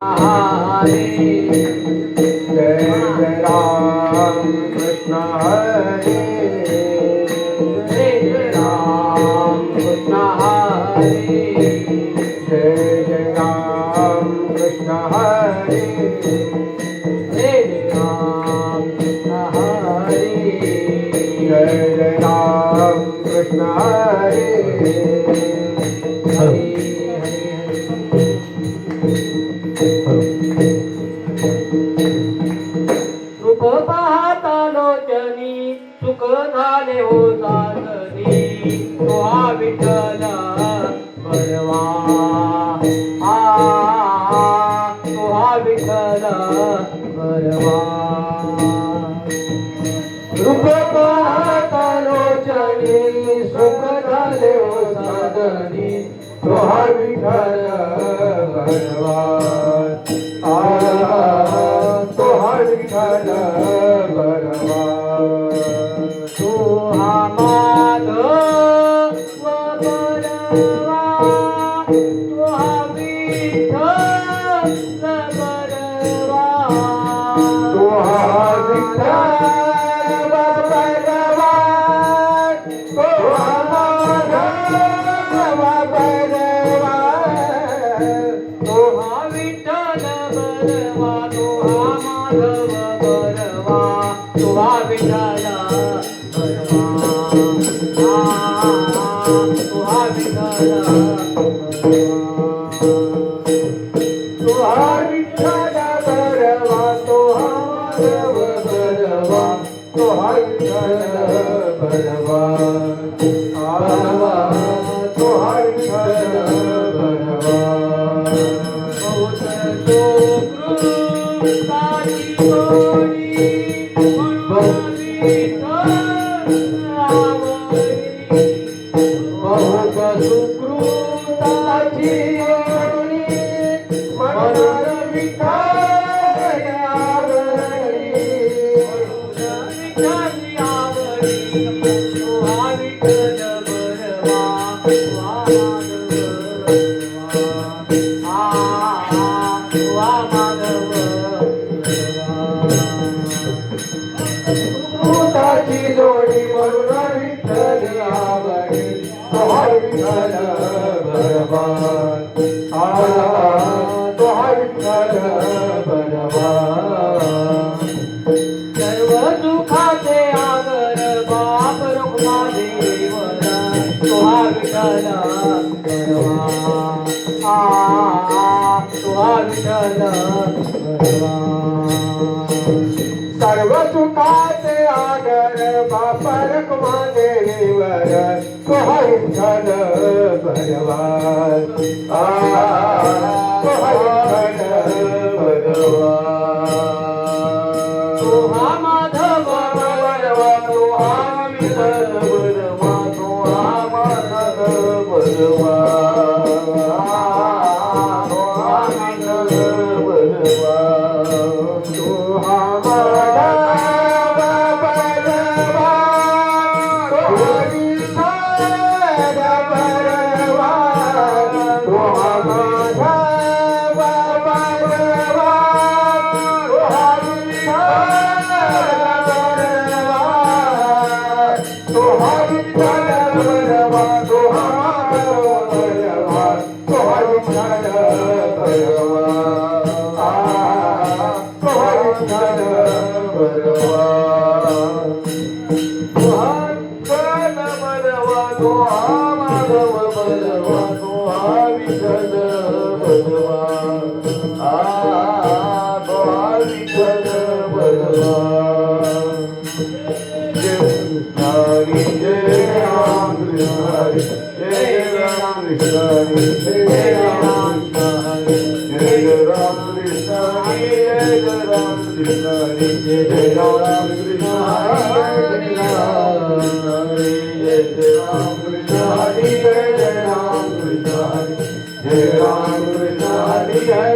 हरे जय जय राम कृष्ण हरे जय जय राम कृष्ण हरे जय जय राम कृष्ण हरे जय जय राम कृष्ण हरे जय जय राम कृष्ण हरे हरे रूप पाहता लोचनी सुख झाले हो साधनी तो हा विठ्ठल बरवा तो हा विठ्ठल बरवा रूप पाहता लोचनी सुख झाले हो साधनी तो हा विठ्ठल बरवा तो हा विठ्ठल बरवा तो हा माधव बरवा तो हा विठ्ठल बरवा तो हा विठ्ठल बरवा तो हा माधव बरवा तो हा विठ्ठल बरवा तो हा माधव बरवा तो हा विठ्ठल बरवा तो हा विठ्ठल तो हा विठ्ठल बरवा तो हा माधव बरवा तो हा विठ्ठल बरवा तो हा विठ्ठल बरवा बहुत सुकृताची जोडी म्हणून विठ्ठल आवडी बहुत सुकृताची जोडी म्हणून विठ्ठल आवडी विठ्ठल आवडी तो हा विठ्ठल बरवा तो हा माधव सुकृताची जोडी म्हणून विठ्ठल आवडी तो हा विठ्ठल बरवा तो हा विठ्ठल बरवा सर्व सुखाचे आगर बाप रुक्मादेवर तो हा विठ्ठल बरवा तो हा विठ्ठल बरवा सर्व सुखाचे आगर बाप रुक्मादेवर तो हा विठ्ठल बरवा तो हा विठ्ठल बरवा तो हा माधव बरवा तो हा विठ्ठल बरवा तो हा माधव बरवा तो हा विठ्ठल बरवा तो हा माधव बरवा तो हा विठ्ठल बरवा तो हा माधव बरवा तो हा विठ्ठल बरवा तो हा विठ्ठल बरवा तो हा माधव बरवा तो हा विठ्ठल बरवा तो हा विठ्ठल बरवा तो हा विठ्ठल बरवा तो हा माधव बरवा तो हा विठ्ठल बरवा तो हा विठ्ठल बरवा हरी जय राम कृष्ण हरी जय राम कृष्ण हरी जय राम कृष्ण हरी जय राम कृष्ण हरी जय राम कृष्ण हरी जय राम कृष्ण हरी जय राम कृष्ण हरी जय राम कृष्ण हरी जय राम कृष्ण हरी जय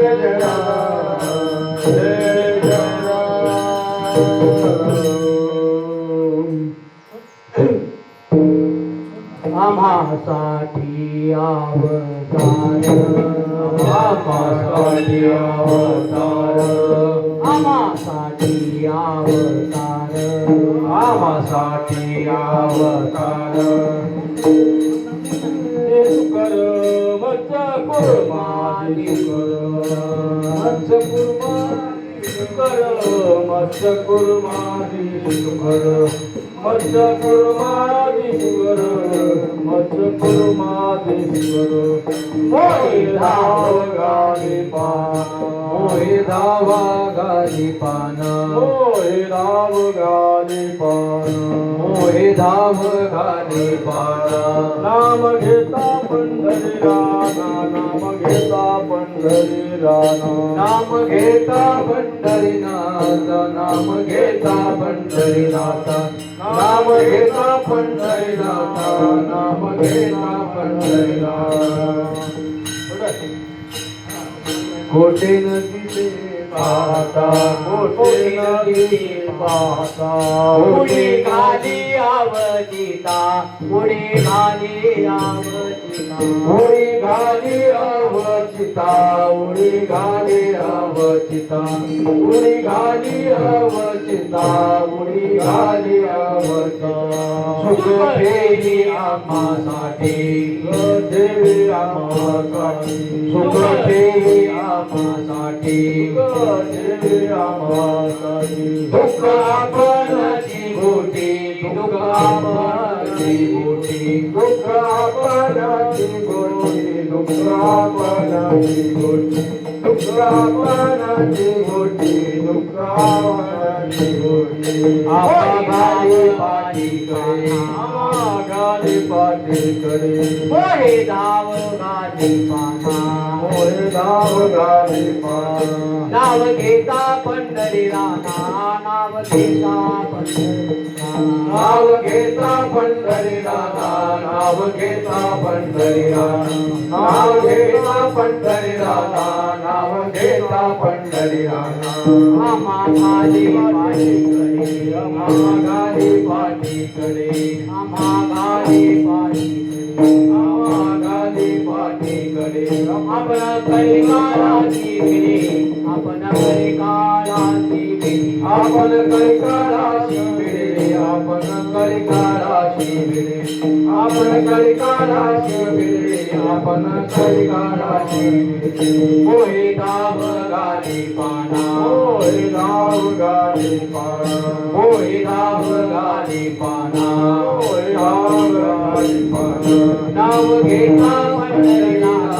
आम्हासाठी अवतार आम्हासाठी अवतार आम्हासाठी अवतार आम्हासाठी अवतार येशू कर मत्स्य कुर्मानी कर मत्स्य कुर्मानी कर मत्स्य कुर्मानी कर मत्स्य कुर्मानी कर मोहि धाव गाली पान मोहि धावा गाली पान मोहि धाव गाली पान मोहि धाव गाली पान नाम घेता पंढरी राना नाम घेता पंढरी राना नाम घेता पंढरीनाथ नाम घेता पंढरीनाथ नाम घेता पंढरीनाथ नाम घेता पंढरीनाथ कोटे नदीचे पाहता कोटे नदी पाहता उडी खाली अवचिता उडी खाली अवचिता उडी घाली अवचिता उडी घाली अवचिता उडी घाली अवचिता उडी घाली अवचिता सुख ठेवी आम्हासाठी देवी आम्हासाठी सुख ठेवी आम्हासाठी देवी आम्हासाठी दुःख आपणाची गोटी दुःख आपणाची गोटी दुःख आपणाची गोटी दुःख आपणाची गोटी दुःख आपणाची गोटी दुःख आपणाची गोटी गाली पाठीकडे गाली पाठीकडे मोहे धाव गाली पाना मोहे धाव गाली पाना नाव घेता पंढरी राना नाव घेता पंढरी नाव घेता पंढरी राना नाव घेता पंढरी राना नाव घेता पंढरी राना नाव घेता पंढरी राना आम्हा गाली पाठीकडे आम्हा गाली पाठीकडे आम्हा गाली पाठीकडे आम्हा गाली पाठीकडे आपण कलिकालाची भिडे आपण कलिकालाची भिडे आपण कलिकालाची भिडे आपण कलिकालाची भिडे आपण कलिकालाची भिडे आपण कलिकालाची भिडे मोहे धाव गाली पाना मोहि धाव गाली पाना मोहे धाव गाली पाना मोहि धाव गाली पाना नाव घेता पंढरीनाथ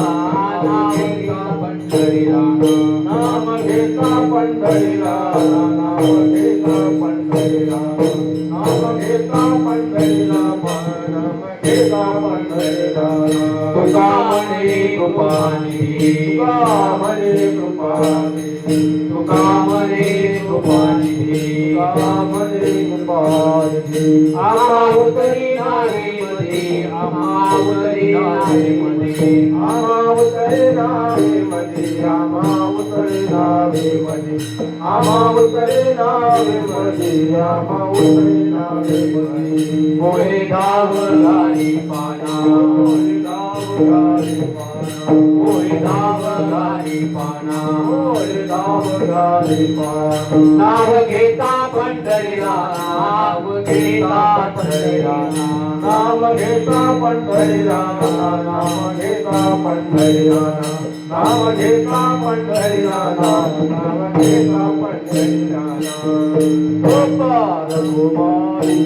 नाव घेता पंढरीनाथ नाम घेता पंढरीला नाम घेता पंढरीला नाम घेता पंढरीला नाम घेता पंढरीला तुका म्हणे कृपानिधी तुका म्हणे कृपानिधी तुका म्हणे कृपानिधी तुका म्हणे कृपानिधी आम्हा उतरी नावेमध्ये आम्हा उतरी नावेमध्ये आम्हा उतरे नावे मध्ये आम्हा उतरे नावे मध्ये आम्हा उतरे नावे मध्ये आम्हा उतरे नावे मध्ये मोहे धाव गाली पाना मोहि धाव गाली पाना मोहे धाव गाली पाना मोहि धाव गाली पाना नाव घेता पंढरीला नाव घेता पंढरीला नाम घेता पंढरीला नाम घेता पंढरीला नाम घेता पंढरीला नाम घेता पंढरीला गोपाल कुमारी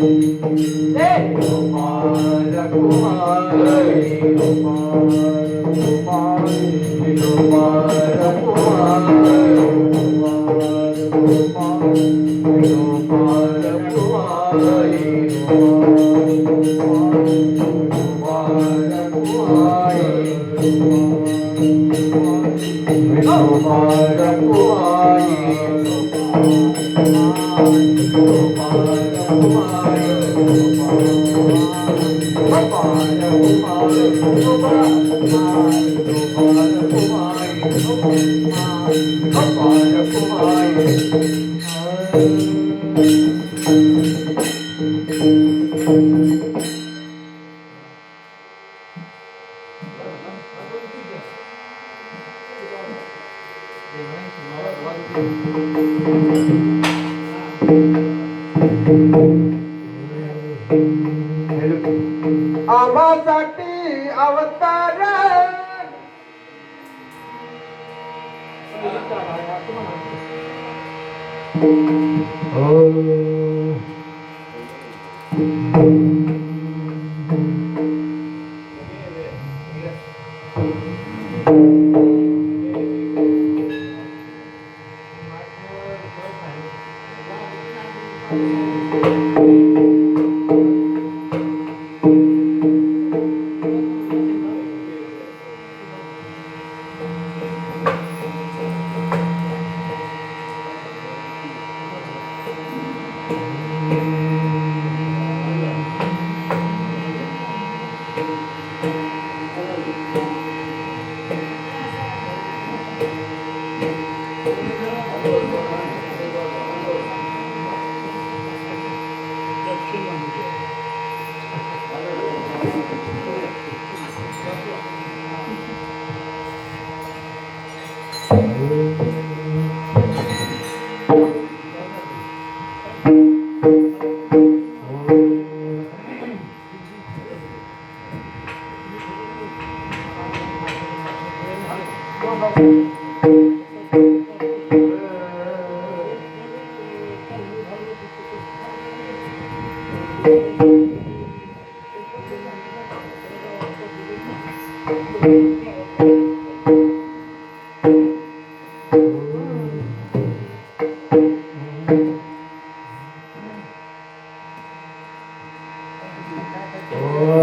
गोपाल कुमारी गोपाल कुमारी गोपाल कुमारी गोपाल कुमारी आम्हासाठी अवतार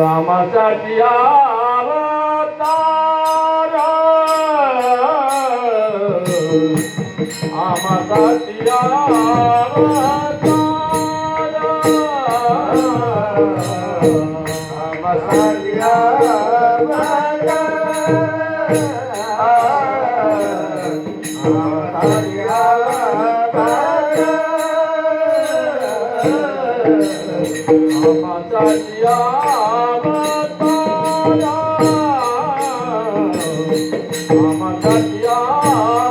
आम्हासाठी अवतार आम्हासाठी अवतार आम्हासाठी अवतार आम्हासाठी अवतार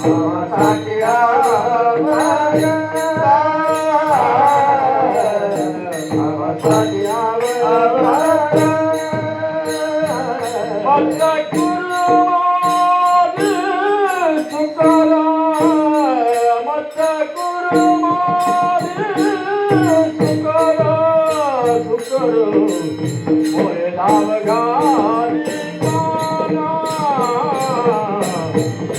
आम्हासाठी आम्हासाठी आम्हासाठी आम्हासाठी मत कुर्बानी सुकरा मत कुर्बानी सुकरा सुकर मोरे धाव घाली माना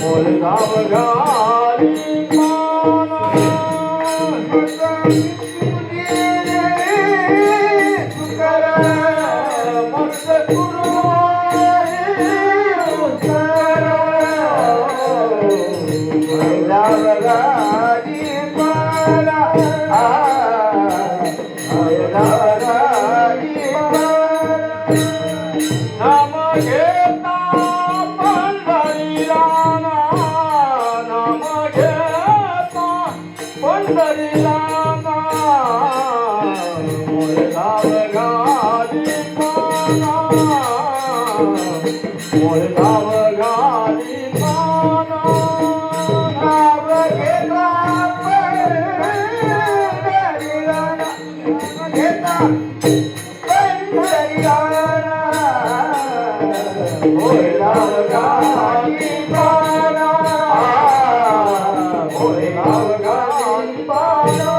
मोरे धाव घाली माना नाम घेता पंढरीला नाम घेता पंढरीला मोरे धाव घाली माना मोरे धाव घाली माना नाव घेता पंढरीला घेता पंढरीला मोरे धाव घाली माना मोरे धाव घाली माना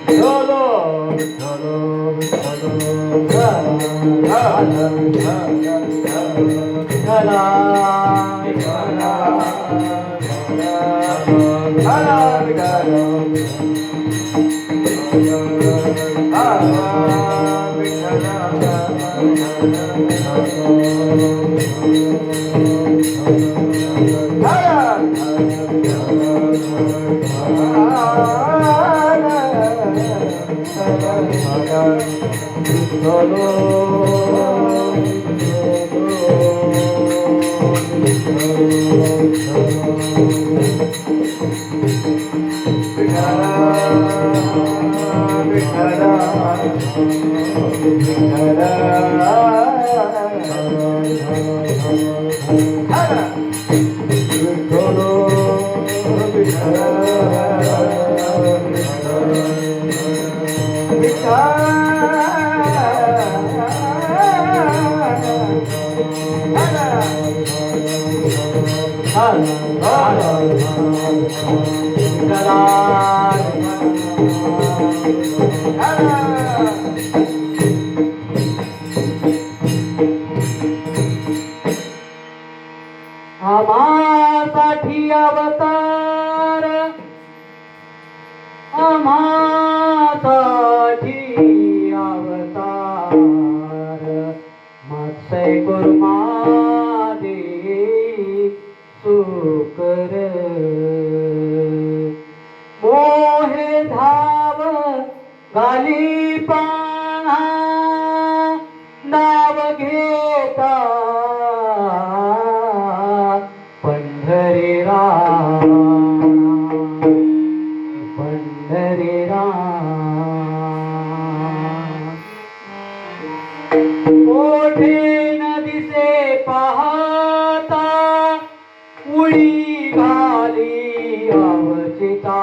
चलो चलो विठ्ठला आम्हासाठी अवतार आम्हासाठी अवतार मत्स्य कुर्मा दे सुकर मोहे धाव गाली पाना नाव घेता पंढरी राम पंढरी राम कोठे न दिसे पाहता उडी घाली अवचिता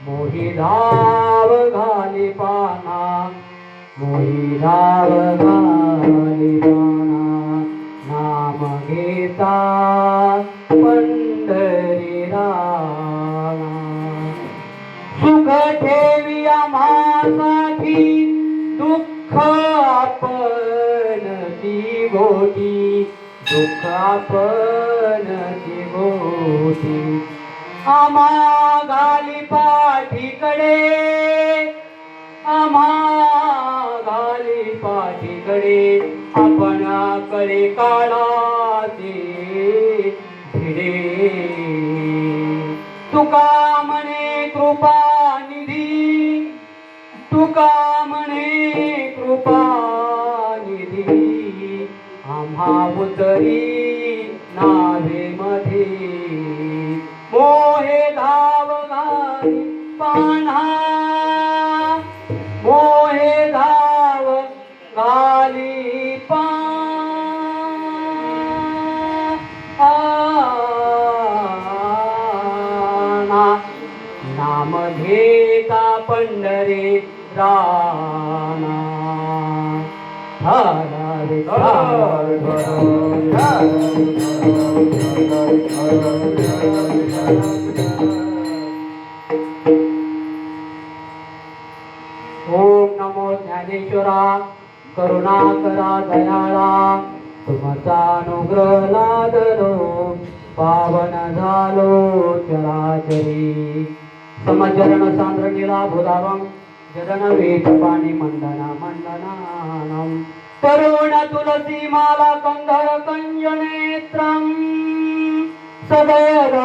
मोही धाव घाली पाना मोही धाव घाली पाना नाम घेता पंढरी रामा सुख ठेवी आम्हासाठी दुःख आपण ती गोटी दुःख आपण ती गोटी आम्हा घाली पाठीकडे आम्हा घाली पाठीकडे आपणाकडे काळाचे भिडे तुका म्हणे कृपा निधी तुका म्हणे कृपा निधी आम्हा उतरी नावे मध्ये मोहे धाव घाली पान्हा मोहे धाव घाली पाना नाम घेता पंढरी राना हरे ओम नमो ज्ञानेश्वरा करुणा करा दयाळा तुमचा अनुग्रह लादलो पावन झालो चराचरी समचरण सांद्र निला भुलावं जरण वेद पाणी मंडना मंडनानं तरुण तुलसी माला कंधर कंजनेत्रं सदैव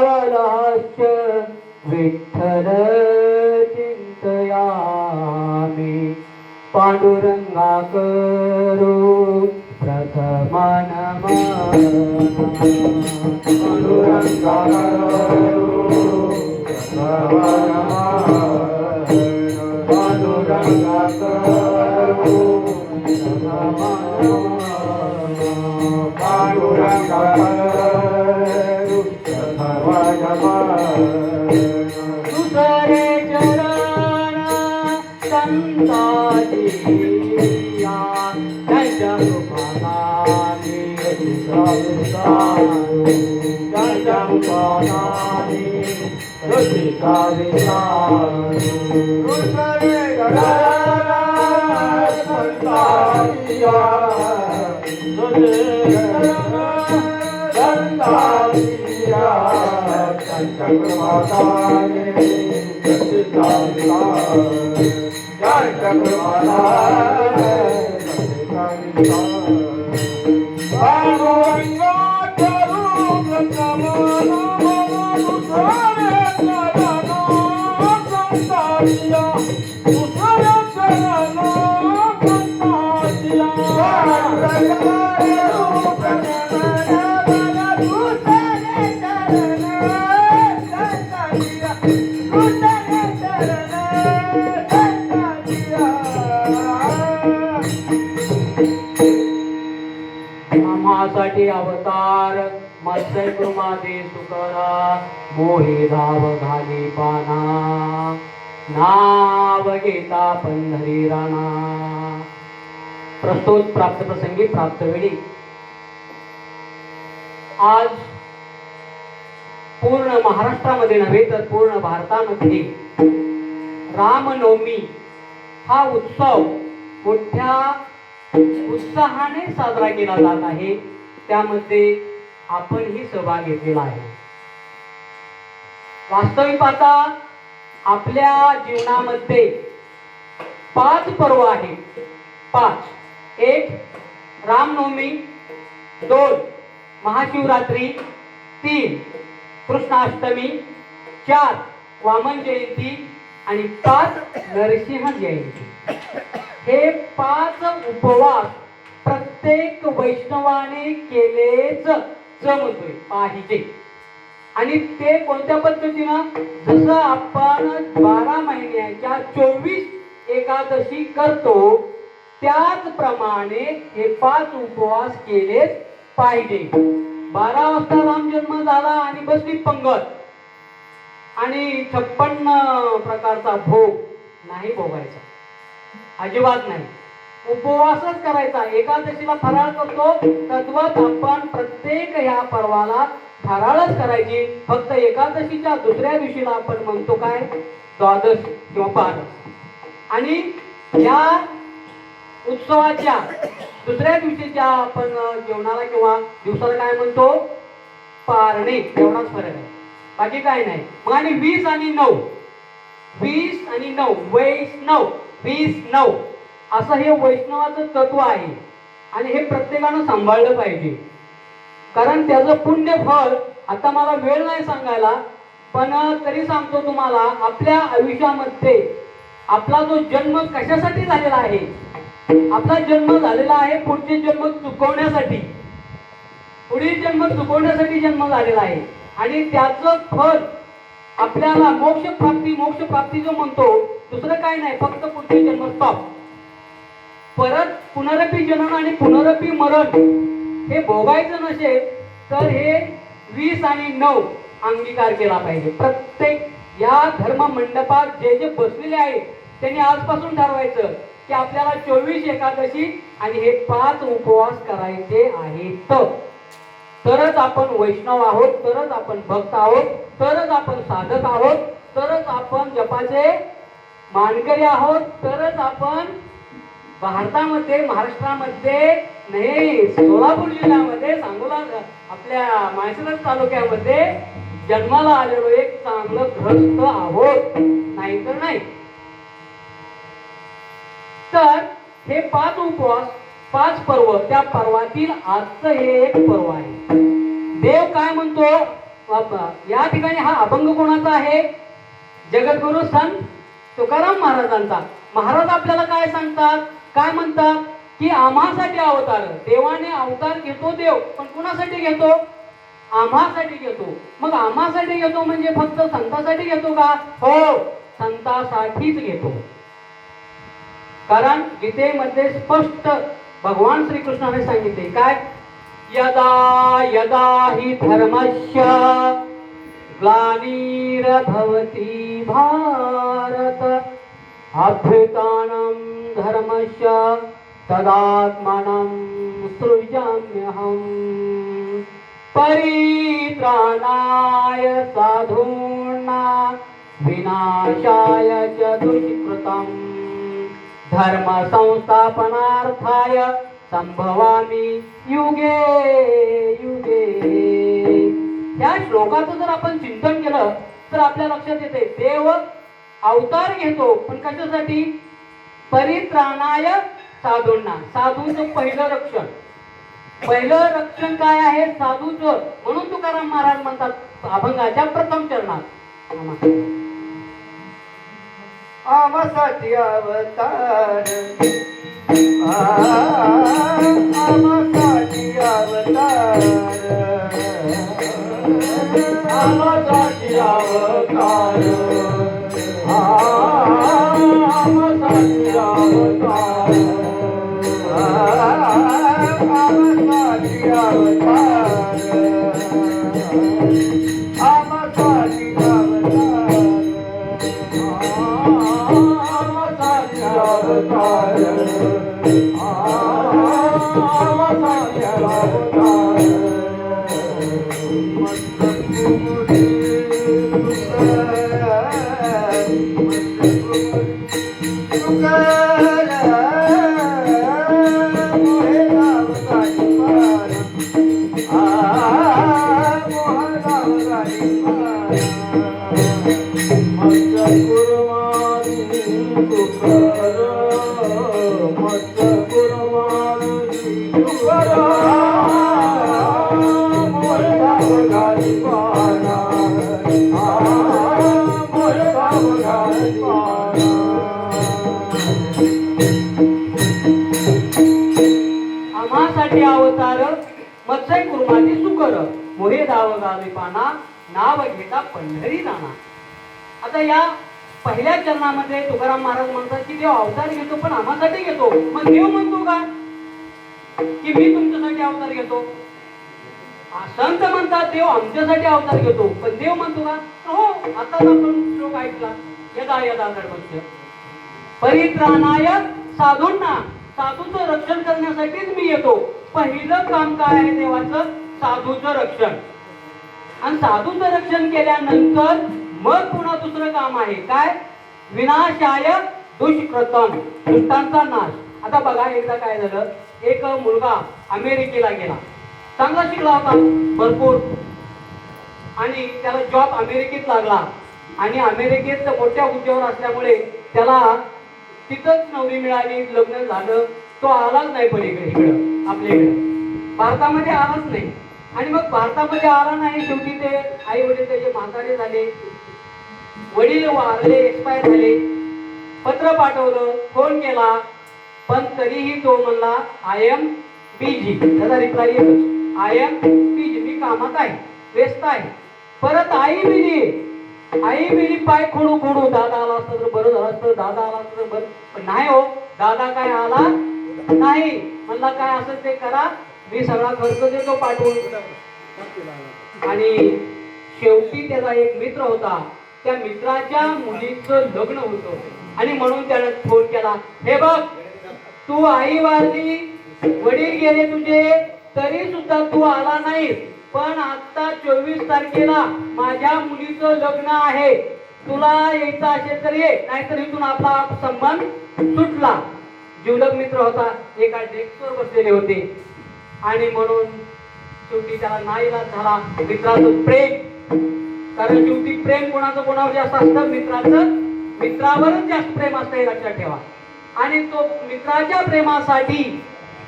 विठ्ठल चिंतयामि पांडुरंगा करू प्रथम नमः पांडुरंगा करू प्रथम नमः पांडुरंगा करू प्रथम नमः पांडुरंगा करू प्रथम नमः दुसरे चरण संताजी त्यांच्या रूपाने त्यांच्या रूपाने रचिता दुसरे आम्हासाठी अवतार मत्स्य कृमादे सुकरा मोहे धाव घाली पाना नाव घेता पंढरी राणा. प्रस्तुत प्राप्त प्रसंगी प्राप्त वेळी आज पूर्ण महाराष्ट्रामध्ये नव्हे तर पूर्ण भारतामध्ये रामनवमी हा उत्सव मोठ्या उत्साहाने साजरा केला जात आहे. त्यामध्ये आपणही सहभाग घेतलेला आहे. वास्तविक पाहता आपल्या जीवनामध्ये 5 पर्व आहेत. 5. 1 रामनवमी, 2 महाशिवरात्री, 3 कृष्णाष्टमी, 4 वामन जयंती आणि 5 नरसिंह जयंती. हे 5 उपवास प्रत्येक वैष्णवाने केलेच जमतोय पाहिजे. आणि ते कोणत्या पद्धतीनं, जसं आपण 12 महिन्याच्या 24 एकादशी करतो त्याचप्रमाणे हे 5 उपवास केलेच पाहिजे. 12 वाजता राम जन्म झाला आणि बसली पंगत आणि 56 प्रकारचा भोग नाही भोगायचा, अजिबात नाही. उपवासच करायचा. एकादशीला फराळ करतो तद्वत आपण प्रत्येक ह्या पर्वाला फराळच करायची. फक्त एकादशीच्या दुसऱ्या दिवशीला आपण म्हणतो काय, द्वादश किंवा बारस. आणि या उत्सवाच्या दुसऱ्या दिवशीच्या आपण जेवणाला किंवा दिवसाला काय म्हणतो, पारणे. एवढाच फरक आहे, बाकी काय नाही. मग आणि 20 आणि 9 20 आणि 9 वैष्णव 20-9 असं हे वैष्णवाचं तत्व आहे. आणि हे प्रत्येकानं सांभाळलं पाहिजे. कारण त्याचं पुण्य फळ आता मला वेळ नाही सांगायला, पण तरी सांगतो तुम्हाला. आपल्या आयुष्यामध्ये आपला जो जन्म कशासाठी झालेला आहे, आपला जन्म झालेला आहे पुढचे जन्म चुकवण्यासाठी. पुढील जन्म चुकवण्यासाठी जन्म झालेला आहे. आणि त्याचं फळ आपल्याला मोक्ष प्राप्ती जो म्हणतो, दुसरं काय नाही, फक्त पुढचे जन्म स्टॉप. परत पुनरपी जनन आणि पुनरपी मरण हे भोगायचं नसेल तर हे 20 आणि 9 अंगीकार केला पाहिजे. प्रत्येक या धर्म मंडपात जे जे बसलेले आहेत त्यांनी आजपासून ठरवायचं की आपल्याला 24 एकादशी आणि हे 5 उपवास करायचे आहेत. तरच आपण वैष्णव आहोत, तरच आपण भक्त आहोत, तरच आपण साधक आहोत, तरच आपण जपाचे मानकरी आहोत, तरच आपण भारतामध्ये, महाराष्ट्रामध्ये नाही, सोलापूर जिल्ह्यामध्ये, सांगोला आपल्या माळशिरस तालुक्यामध्ये जन्माला आलेलो एक चांगलं ग्रस्त आहोत, नाही तर नाही. तर हे 5 उपवास, 5 पर्व, त्या पर्वातील आजचं हे एक पर्व आहे. देव काय म्हणतो या ठिकाणी, हा अभंग कोणाचा आहे, जगद्गुरु संत तुकाराम महाराजांचा. महाराज आपल्याला काय सांगतात, काय म्हणतात की आम्हासाठी अवतार. देवाने अवतार घेतो देव, पण कुणासाठी घेतो, आम्हासाठी घेतो. मग आम्हासाठी घेतो म्हणजे फक्त संतासाठी घेतो का, हो संतासाठीच घेतो. कारण गीतेमध्ये स्पष्ट भगवान श्रीकृष्णाने सांगितले काय, यदा यदा हि धर्मस्य ग्लानिर्भवति भारत अभ्युत्थानं धर्मस्य तदात्मानं सृजाम्यहम् परित्राणाय साधूनां विनाशाय च दुष्कृतम् धर्म संस्थापनार्थाय संभवामि युगे युगे. या श्लोकाचं जर आपण चिंतन केलं तर आपल्या लक्षात येते देव अवतार घेतो, पण कशासाठी, परित्राणाय साधूंना. साधूंचं पहिलं रक्षण काय आहे, साधूचं. म्हणून तुकाराम महाराज म्हणतात अभंगाच्या प्रथम चरणात, आम्हासाठी अवतार, आम्हासाठी अवतार, आम्हासाठी अवतार, आम्हासाठी अवतार. अवतार आम्हासाठी अवतार आम्हासाठी अवतार आम्हासाठी अवतार आम्हासाठी अवतार मत्सय कुर्माची सुकर मोहे दाव गावी पाना नाव घेता पंढरी नाना. आता या पहिल्या चरणामध्ये तुकाराम महाराज म्हणतात की देव अवतार घेतो पण आम्हासाठी घेतो. मग देव म्हणतो का की मी तुमच्यासाठी अवतार घेतो? संत म्हणतात देव आमच्यासाठी अवतार घेतो पण देव म्हणतो का? हो, आता आपण श्लोक ऐकला यदा यदा धर्मस्य परित्राणाय साधूंना, साधूचं रक्षण करण्यासाठीच मी येतो. पहिलं काम काय आहे देवाचं? साधूचं रक्षण. आणि साधूचं रक्षण केल्यानंतर मग पुन्हा दुसरं काम आहे काय? विनाशाय दुष्कृतम, दुष्टांचा नाश. आता बघा एकदा काय झालं, एक मुलगा अमेरिकेला गेला, चांगला शिकला होता भरपूर आणि त्याला जॉब अमेरिकेत लागला आणि अमेरिकेत मोठ्या हुद्द्यावर असल्यामुळे त्याला तिथंच नवरी मिळाली, लग्न झालं. तो आलाच नाही पलीकडे, इकडं आपल्या इकडे भारतामध्ये आलाच नाही. आणि मग भारतामध्ये आला नाही, शेवटी ते आई वडील त्याचे म्हातारे झाले, वडील वारले, एक्सपायर झाले. पत्र पाठवलं, फोन केला, पण तरीही तो म्हणला आय एम बिझी. त्याचा रिप्लाय येतच आय एम बिझी, मी कामात आहे, व्यस्त आहे. परत आई बिझी पाय खोडू खोडू दादा आला असतं तर बरं झालं असतं, दादा आला असतं तर बरं. पण नाही हो, दादा काय आला नाही. म्हणला काय असं ते करा, मी सगळा खर्च देतो पाठवून. आणि शेवटी त्याचा एक मित्र होता, त्या मित्राच्या मुलीचं लग्न होतं आणि म्हणून त्याने फोन केला, हे बघ तू आई वारली, वडील गेले तुझे, तरी सुद्धा तू आला नाहीस. पण आता 24 तारखेला माझ्या मुलीचं लग्न आहे, तुला यायचं असेल तर ये, नाहीतर इथून आपला संबंध सुटला. जीवलग मित्र होता, एका डेस्कवर बसलेले होते आणि म्हणून शेवटी त्याला नाईलाज झाला. मित्राचं प्रेम, कारण शेवटी प्रेम कोणाचं कोणावर जास्त असतं? मित्रावरच जास्त प्रेम असतं, हे लक्षात ठेवा. आणि तो मित्राच्या प्रेमासाठी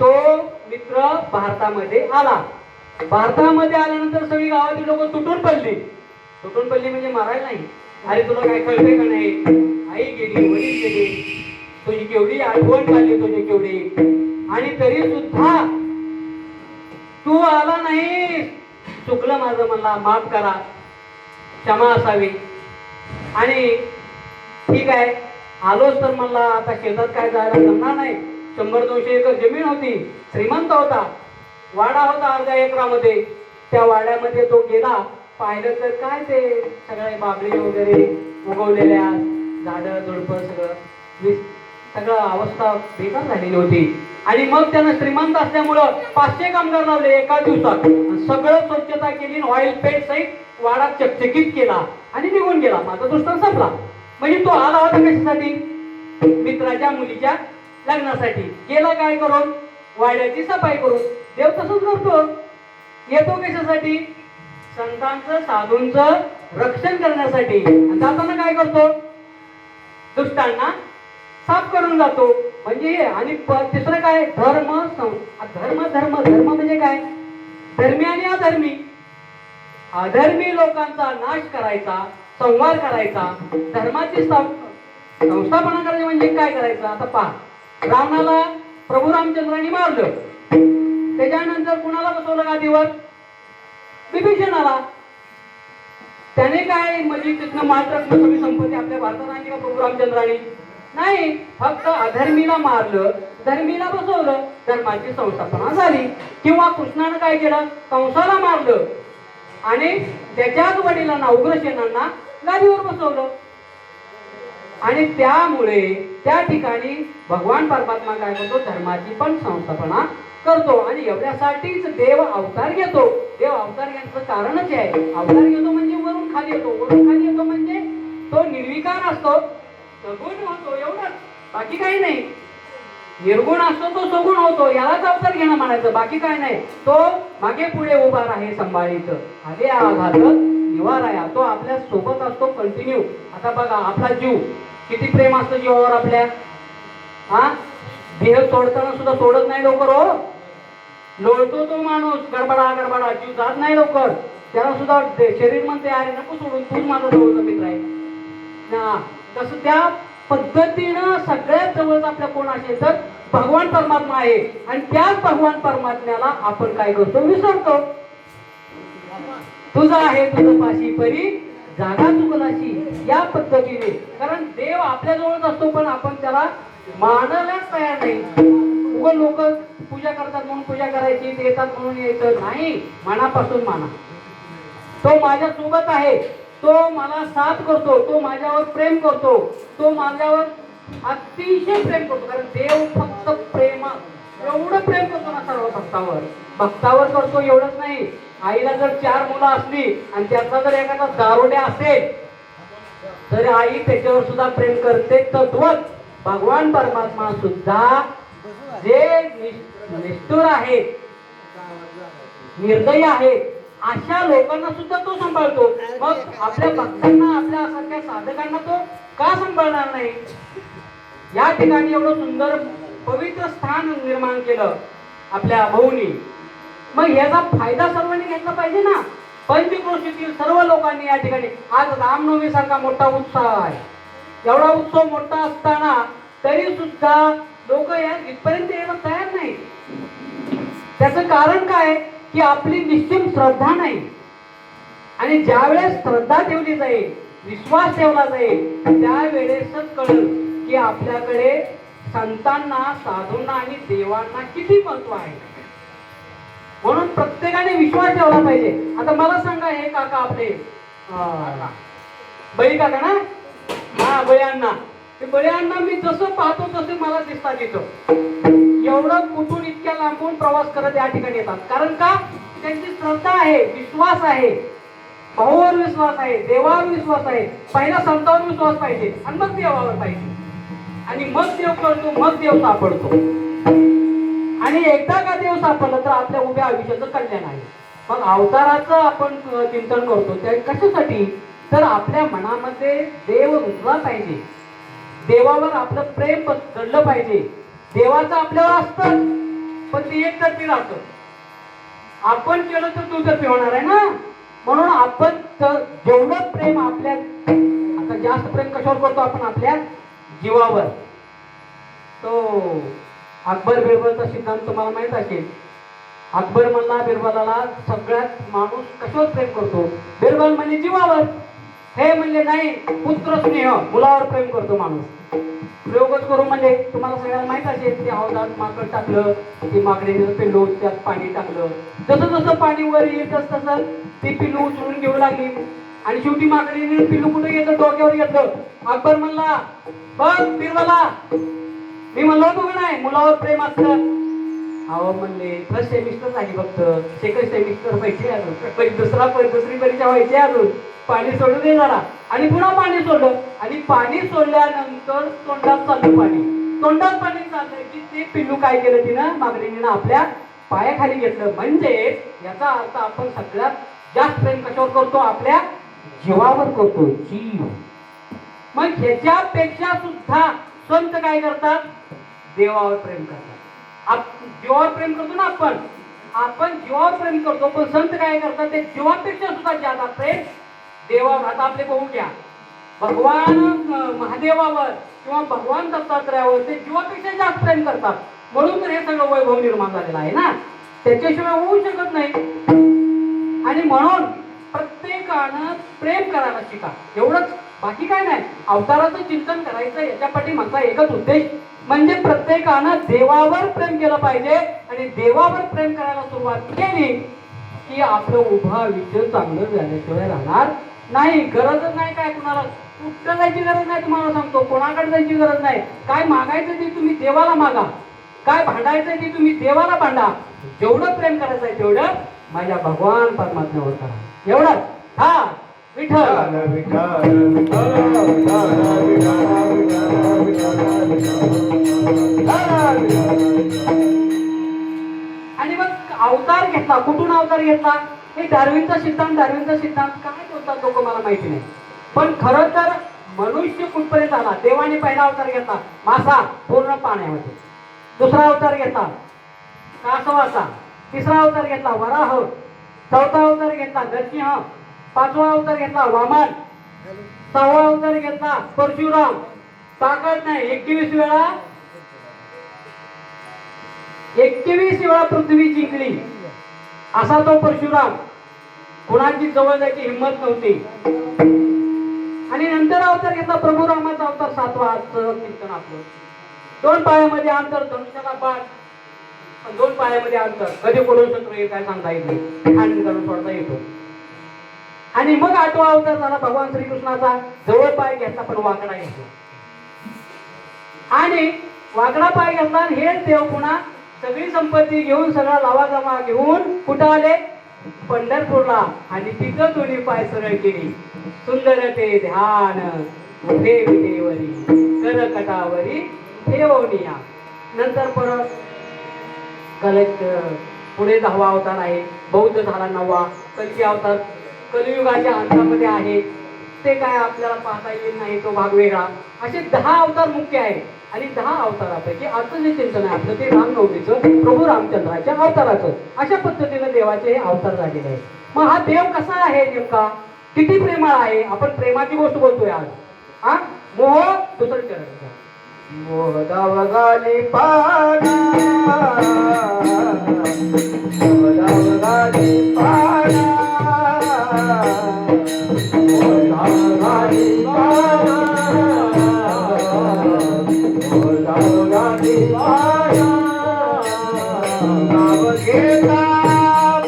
तो मित्र भारतामध्ये आला. भारतामध्ये आल्यानंतर सगळी गावातील लोक तुटून पडली म्हणजे मारायला नाही. अरे तुला काय कळते का नाही, आई गेली, वडील गेले, तुझी केवढी आठवण काढली तुझी केवढी, आणि तरी सुद्धा तू आला नाही. चुकलं माझं, मला माफ करा, क्षमा असावी. आणि ठीक आहे आलोच तर म्हणला आता शेतात काय जायला जमणार नाही. 100-200 एकर जमीन होती, श्रीमंत होता, वाडा होता अर्ध्या एकरामध्ये. त्या वाड्यामध्ये तो गेला, पाहिलं तर काय ते सगळे बाबळी वगैरे उगवलेल्या, झाडं झुडपं सगळं अवस्था बेकार झालेली होती. आणि मग त्यानं श्रीमंत असल्यामुळं 500 कामगार लावले एका दिवसात, सगळं स्वच्छता केली, ऑइल पेंट सहित वाडा चकचकीत केला आणि निघून गेला. माझा दृष्टांत संपला. म्हणजे तो आला होता कशासाठी? मित्राच्या मुलीच्या लग्नासाठी. गेला काय करून? वाड्याची सफाई करून. देव तसंच करतो, येतो कशासाठी? संतांचं साधूंचं रक्षण करण्यासाठी. जाताना काय करतो? दुष्टांना साफ करून जातो. म्हणजे आणि तिसरं काय? धर्म म्हणजे काय? धर्मी आणि अधर्मी. अधर्मी लोकांचा नाश करायचा, संहार करायचा, धर्माची संस्थापना करायची. म्हणजे काय करायचं? आता पहा, रावणाला प्रभू रामचंद्रांनी मारलं, त्याच्यानंतर कुणाला बसवलं गादीवर? विभीषणाला. त्याने काय म्हणजे तिथनं मात्र सगळी संपत्ती आपल्या भारतात आणली का प्रभू रामचंद्रांनी? नाही, फक्त अधर्मीला मारलं, धर्मीला बसवलं, धर्माची संस्थापना झाली. किंवा कृष्णानं काय केलं, कंसाला मारलं आणि त्याच्याच वडिलांना उग्रसेनांना गादीवर बसवलं. आणि त्यामुळे त्या ठिकाणी भगवान परमात्मा काय करतो, धर्माची पण संस्थापना करतो. आणि एवढ्यासाठीच देव अवतार घेतो. देव अवतार घेण्याचं कारणच आहे, अवतार घेतो म्हणजे वरून खाली येतो, वरून खाली येतो म्हणजे तो निर्विकार असतो, सगुण होतो, एवढंच, बाकी काही नाही. निर्गुण असतो तो सगुण होतो, यालाच अवतार घेणं म्हणायचं, बाकी काय नाही. तो मागे पुढे उभा राहे संभाळीत, आगे आघात निवाराया, तो आपल्या सोबत असतो कंटिन्यू. आता बघा, आपला जीव किती प्रेम असतं जीवावर आपल्या. हा, देह सोडताना सुद्धा सोडत नाही लवकर हो, लोळतो तो माणूस, गडबडा गडबडा, जीव जात नाही लवकर. त्याला सुद्धा शरीर म्हणते, अरे नको सोडून, तूच माझा जवळचा मित्र आहे ना. तसं त्या पद्धतीनं सगळ्यात जवळ आपल्या कोण असेल तर भगवान परमात्मा आहे. आणि त्याच भगवान परमात्म्याला आपण काय करतो, विसरतो. तुझा आहे तुझं पाशी परी जागा चुकलाशी, या पद्धतीने. कारण देव आपल्या जवळच असतो, पण आपण त्याला मानायलाच तयार नाही. उगा लोक पूजा करतात म्हणून पूजा करायची, ते येतात म्हणून यायचं नाही. मनापासून माना, तो माझ्या सोबत आहे, तो मला साथ करतो, तो माझ्यावर प्रेम करतो, तो माझ्यावर अतिशय प्रेम करतो. कारण देव फक्त प्रेम, एवढं प्रेम करतो ना सर्व भक्तावर. भक्तावर करतो एवढंच नाही, आईला जर 4 मुलं असली आणि त्यातला जर एखादा दारुड्या असेल तर आई त्याच्यावर सुद्धा प्रेम करते. तद्वत भगवान परमात्मा सुद्धा जे निष्ठुर आहेत, निर्दयी आहेत, अशा लोकांना सुद्धा तो सांभाळतो. मग आपल्या भक्तांना, आपल्या सारख्या साधकांना तो का सांभाळणार नाही? या ठिकाणी एवढं सुंदर पवित्र स्थान निर्माण केलं आपल्या भाऊनी. मग याचा फायदा सर्वांनी घेतला पाहिजे ना. पंचक्रोशीतील सर्व लोकांनी या ठिकाणी, आज रामनवमी सारखा मोठा उत्साह आहे, एवढा उत्सव मोठा असताना तरी सुद्धा लोक या इथपर्यंत यायला तयार नाही. त्याचं कारण काय, की आपली निश्चित श्रद्धा नाही. आणि ज्या वेळेस श्रद्धा ठेवली जाईल, विश्वास ठेवला जाईल, त्यावेळेसच कळेल की आपल्याकडे संतांना, साधूंना आणि देवांना किती महत्व आहे. म्हणून प्रत्येकाने विश्वास ठेवला पाहिजे. आता मला सांगा, हे काका आपले बळी काका ना, हा बळ्यांना, ते बळ्यांना मी जसं पाहतो तसे मला दिसतात तिथं. एवढं कुठून इतक्या लांबून प्रवास करत या ठिकाणी येतात. कारण का, त्यांची श्रद्धा आहे, विश्वास आहे, भाऊवर विश्वास आहे, देवावर विश्वास आहे. पहिला संतांवर विश्वास पाहिजे आणि मग देवावर पाहिजे. आणि मग देव कळतो, मग देव सापडतो. आणि एकदा का देव सापडला तर आपल्या उभ्या आयुष्याचं कल्याण आहे. मग अवताराचं आपण चिंतन करतो त्या कशासाठी, तर आपल्या मनामध्ये देव रुजला पाहिजे, देवावर आपलं प्रेम घडलं पाहिजे. देवाचं आपल्यावर असतं, पण ते एक तर्फी राहतं. आपण केलं तर दुतर्फी होणार आहे ना. म्हणून आपण जेवढं प्रेम आपल्या, आता जास्त प्रेम कशावर करतो आपण, आपल्या जीवावर. तो अकबर बिरबलचा सिद्धांत तुम्हाला माहित असेल. अकबर म्हणला बिरबलाला, सगळ्यात माणूस कशावर प्रेम करतो, बिरबल म्हणजे जीवावर. हे म्हणजे नाही, पुत्र स्नेह, मुलावर प्रेम करतो माणूस. प्रयोगच करू म्हणजे तुम्हाला सगळ्यांना माहित असेल, ते हौदात माकड टाकलं, ते माकडीने पिल्लू त्यात पाणी टाकलं, जसं जसं पाणी वर येत तसं ती पिल्लू उचलून घेऊ लागली. आणि शेवटी माकडीने पिल्लू कुठे घेतलं, डोक्यावर घेतलं. अकबर म्हणला, बघ बिरबला, मी म्हणलो होतो का नाही, मुलावर प्रेम असतं. अहो म्हणले, फर्स्ट सेमिस्टर झाली फक्त, सेकंड सेमिस्टर व्हायचे अजून, दुसरी परीक्षा व्हायची अजून, पाणी सोडू दे जरा. आणि पुन्हा पाणी सोडलं, आणि पाणी सोडल्यानंतर तोंडात चाललं पाणी, तोंडात पाणी चाललं की ते पिल्लू काय केलं, तिनं मागणीनं आपल्या पायाखाली घेतलं. म्हणजे याचा अर्थ आपण सगळ्यात जास्त प्रेम कशावर करतो, आपल्या जीवावर करतो, जीव. मग ह्याच्यापेक्षा सुद्धा संत काय करतात, देवावर प्रेम करतात. जीवावर प्रेम करतो ना आपण जीवावर प्रेम करतो, पण संत काय करतात, ते जीवापेक्षा सुद्धा जास्त प्रेम देवावर. आता आपले बघू घ्या, भगवान महादेवावर किंवा भगवान दत्तात्रयावर ते जीवापेक्षा जास्त प्रेम करतात. म्हणून तर हे सगळं वैभव निर्माण झालेलं आहे ना, त्याच्याशिवाय होऊ शकत नाही. आणि म्हणून प्रत्येकानं प्रेम करायला शिका. एवढंच बाकी काय नाही. अवताराचं चिंतन करायचं, याच्या पाठीमागचा एकच उद्देश म्हणजे प्रत्येकानं देवावर प्रेम केलं पाहिजे. आणि देवावर प्रेम करायला सुरुवात केली की आपलं उभं आयुष्य चांगलं झाल्याशिवाय राहणार नाही. गरजच नाही काय कुणाला कुठं जायची गरज नाही. तुम्हाला सांगतो, कोणाकडे जायची गरज नाही. काय मागायचं ते तुम्ही देवाला मागा, काय भांडायचं ते तुम्ही देवाला भांडा. जेवढं प्रेम करायचं आहे तेवढं माझ्या भगवान परमात्म्यावर करा. एवढंच. हा विठ्ठल आणि मग अवतार घेतला. कुठून अवतार घेतला? हे डार्विनचा सिद्धांत काय बोलतात लोक मला माहिती नाही. पण खरं तर मनुष्य कुठपर्यंत आला? देवाने पहिला अवतार घेतला मासा, पूर्ण पाण्यामध्ये. दुसरा अवतार घेतला कासवाचा. तिसरा अवतार घेतला वराह. चौथा अवतार घेतला नरसिंह. पाचवा अवतार घेतला वामन. सहावा अवतार घेतला परशुराम. ताकद नाही, 21 वेळा पृथ्वी जिंकली असा तो परशुराम. कुणाची जवळ जायची हिंमत नव्हती. आणि नंतर अवतार घेतला प्रभू रामाचा अवतार 7वा कीर्तन आपलं. 2 पायामध्ये अंतर, धनुष्याला बाण, 2 पायामध्ये अंतर. कधी कोणून शत्रू काय सांगता येत नाही, आणि करून सोडता येतो. आणि मग 8वा अवतार झाला भगवान श्रीकृष्णाचा. जवळ पाय घेतला पण वाकडा घेतला. आणि वाकडा पाय घेतला. हेच देव पुन्हा सगळी संपत्ती घेऊन, सगळा लावा जमा घेऊन कुठं आले? पंढरपूरला. आणि तिथं दोन्ही पाय सरळ केली. सुंदर ते ध्यान उभे विटेवरी, करकटावरी ठेवनिया. नंतर परत पुढे 10वा अवतार आहे. बौद्ध झाला 9वा. कलकी अवतार कलियुगाच्या अंतामध्ये आहे. ते काय आपल्याला पाहता येईल नाही, तो भाग वेगळा. असे 10 अवतार मुख्य आहे. आणि 10 अवतारापैकी आजचं जे चिंतन आहे आपलं ते रामनवमीचं, प्रभू रामचंद्राच्या अवताराचं. अशा पद्धतीने देवाचे हे अवतार झालेले आहे. मग हा देव कसा आहे नेमका? किती प्रेमळ आहे? आपण प्रेमाची गोष्ट बोलतोय आज. हा मोह दुसरं चरण मोह दावगाली पाना, मोह दावगाली पाना, मोह दावगाली पाना, मोह दावगाली पाना. नाव घेता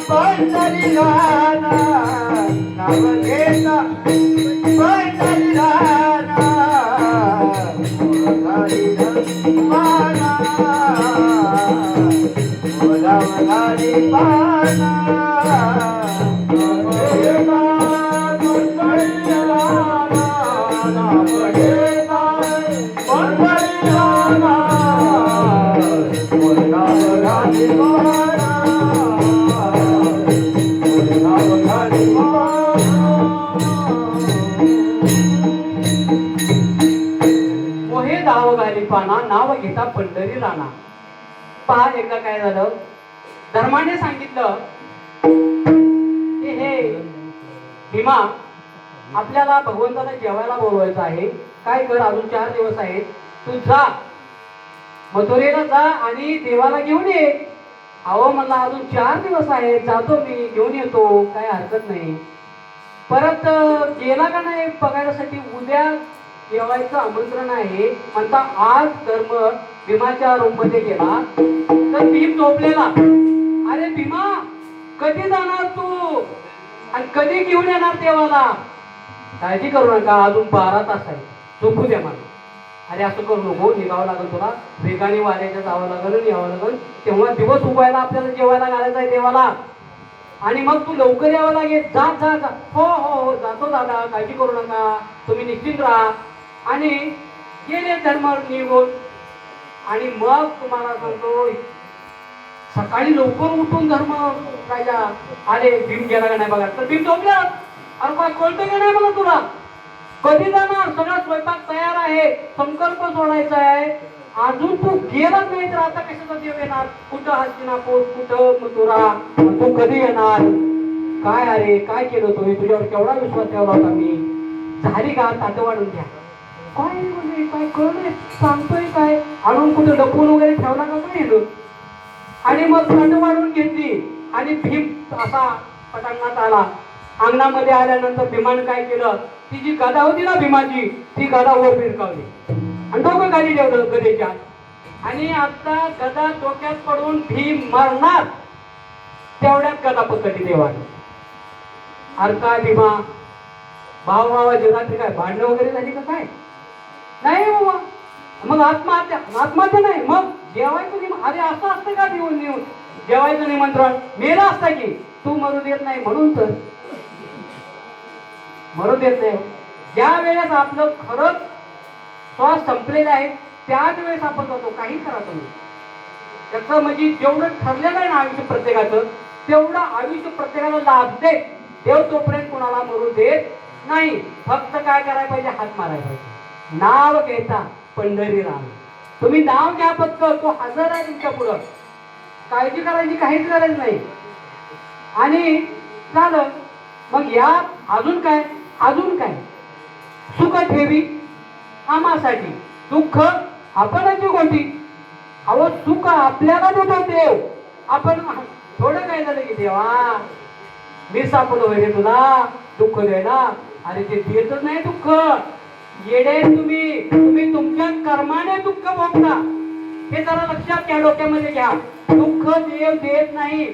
पंढरी राना, नाव घेता पंढरी राना. पाना मोलावलाली पाना, मोहे दाव घाली पाना, नाव घेता पंढरी राणा. पहा एकदा काय झालं, धर्माने सांगितलं की हे भीमा, आपल्याला भगवंताला जेवायला बोलवायचं आहे. काय कर, अजून 4 दिवस आहेत, तू जा मथुरेला जा आणि देवाला घेऊन ये. अहो मला अजून 4 दिवस आहेत, जातो मी, घेऊन येतो, काय हरकत नाही. परत गेला का नाही बघायसाठी, उद्या जेवायचं आमंत्रण आहे म्हणता. आज धर्म भीमाच्या रूम मध्ये गेला तर भीम झोपलेला. अरे भीमा, कधी जाणार तू आणि कधी घेऊन येणार देवाला? काळजी करू नका, अजून 12 तास आहे, झोपू द्या मला. अरे असं करू नको, निघावं लागेल तुला, वेगाने वाऱ्याच्या जावं लागेल, यावं लागेल. तेव्हा दिवस उभायला आपल्याला जेवायला घालायचं आहे देवाला. आणि मग तू लवकर यावं लागेल. जा जा जा. हो हो हो, जातो दादा, काळजी करू नका, तुम्ही निश्चिंत राहा. आणि गेले धर्म निघून. आणि मग तुम्हाला सांगतो, सकाळी लवकर उठून धर्म राजा आले. भीम गेला का नाही बघा, तर भीम झोपला. अरे काय कळतं का नाही मला तुला? कधी जाणार? सगळा स्वयंपाक तयार आहे, संकल्प सोडायचा आहे, अजून तू गेलाच नाही तर आता कशाचा देव येणार? कुठं हस्तिनापूर, कुठं मथुरा, तू कधी येणार? काय अरे काय केलं तुम्ही? तुझ्यावर केवढा विश्वास ठेवला होता मी. झाली का? ताटं वाढून घ्या. काय म्हणजे काय कळलं सांगतोय काय? आणून कुठे लपवून वगैरे ठेवला का काय येतो? आणि मग ताटं वाढून घेतली आणि भीम असा पटांगणात आला. अंगणामध्ये आल्यानंतर भीमानं काय केलं? ती जी गदा होती ना भीमाची, ती गदा वर भिरकावली आणि डोकं खाली ठेवलं गदेच्या. आणि आता गदा डोक्यात पडून भीम मरणार तेवढ्यात गदा पकडली देवाने. अरे काय भीमा, भावाची रात्री काय भांडणं वगैरे झाली का काय? नाही बाबा. मग आत्महत्या? आत्महत्या नाही. मग जेवायचं अरे असं असतं का? देऊन देऊन जेवायचं निमंत्रण मेला असता की तू मरू देत नाही म्हणून तर मरू देत नाही. ज्या वेळेस आपलं खरंच श्वास संपलेला आहे त्याच वेळेस आपण जातो. काही करा तुम्ही. त्याचं म्हणजे जेवढं ठरलेलं आहे ना आयुष्य प्रत्येकाचं, तेवढं आयुष्य प्रत्येकाला लाभते. देव तोपर्यंत कोणाला मरू देत नाही. फक्त काय करायला पाहिजे? हात मारायला पाहिजे. नाव घेता पंढरी राम. तुम्ही नाव घ्या फक्त, तो हजर आहे तुमच्या पुढं. काळजी करायची काहीच गरज नाही. आणि झालं मग या अजून काय? अजून काय? सुख ठेवी आमासाठी, दुःख आपणची गोटी. अहो सुख आपल्याला देतो देव. आपण थोडं काय झालं की देवा मी सापडलो रे तुला दुःख द्यायला. अरे ते देतच नाही दुःख. येडे तुम्ही तुमच्या कर्माने दुःख भोगता. हे जरा लक्षात घ्या, डोक्यामध्ये घ्या. दुःख देव देत नाही.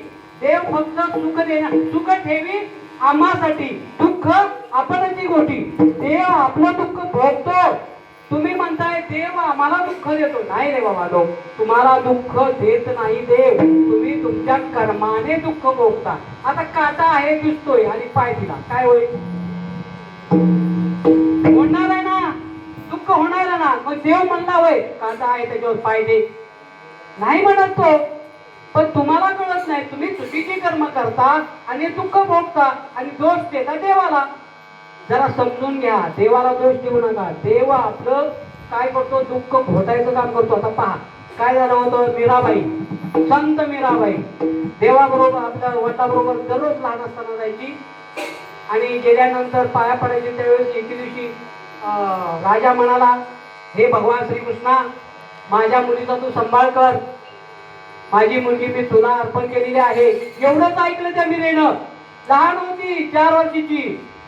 देव फक्त सुख देणार. सुख ठेवी आम्हासाठी, दुःख आपणची गोटी. देव आपलं दुःख भोगतो. तुम्ही म्हणताय देव आम्हाला दुःख देतो. नाही रे बाबा, लोक तुम्हाला दुःख देत नाही देव. तुम्ही तुमच्या कर्माने दुःख भोगता. आता काटा आहे दिसतोय आणि पाय दिला, काय होईल? होणार आहे ना, दुःख होणार आहे ना. मग देव म्हणला होय काटा आहे त्याच्यावर पाय दे, नाही म्हणत तो. पण तुम्हाला कळत नाही. तुम्ही चुकीची कर्म करता आणि दुःख भोगता आणि दोष देता देवाला. जरा समजून घ्या, देवाला दोष देऊ नका. देव आपलं काय करतो? दुःख घोटायचं काम करतो. आता पहा काय झालं होतं. मीराबाई, संत मीराबाई देवाबरोबर आपल्या वडिलाबरोबर दररोज लहान असताना जायची आणि गेल्यानंतर पाया पडायची. त्यावेळेस एके दिवशी राजा म्हणाला, हे भगवान श्रीकृष्णा, माझ्या मुलीचा तू सांभाळ कर. माझी मुलगी मी तुला अर्पण केलेली आहे. एवढंच ऐकलं त्या मीरेनं. लहान होती, 4 वर्षाची.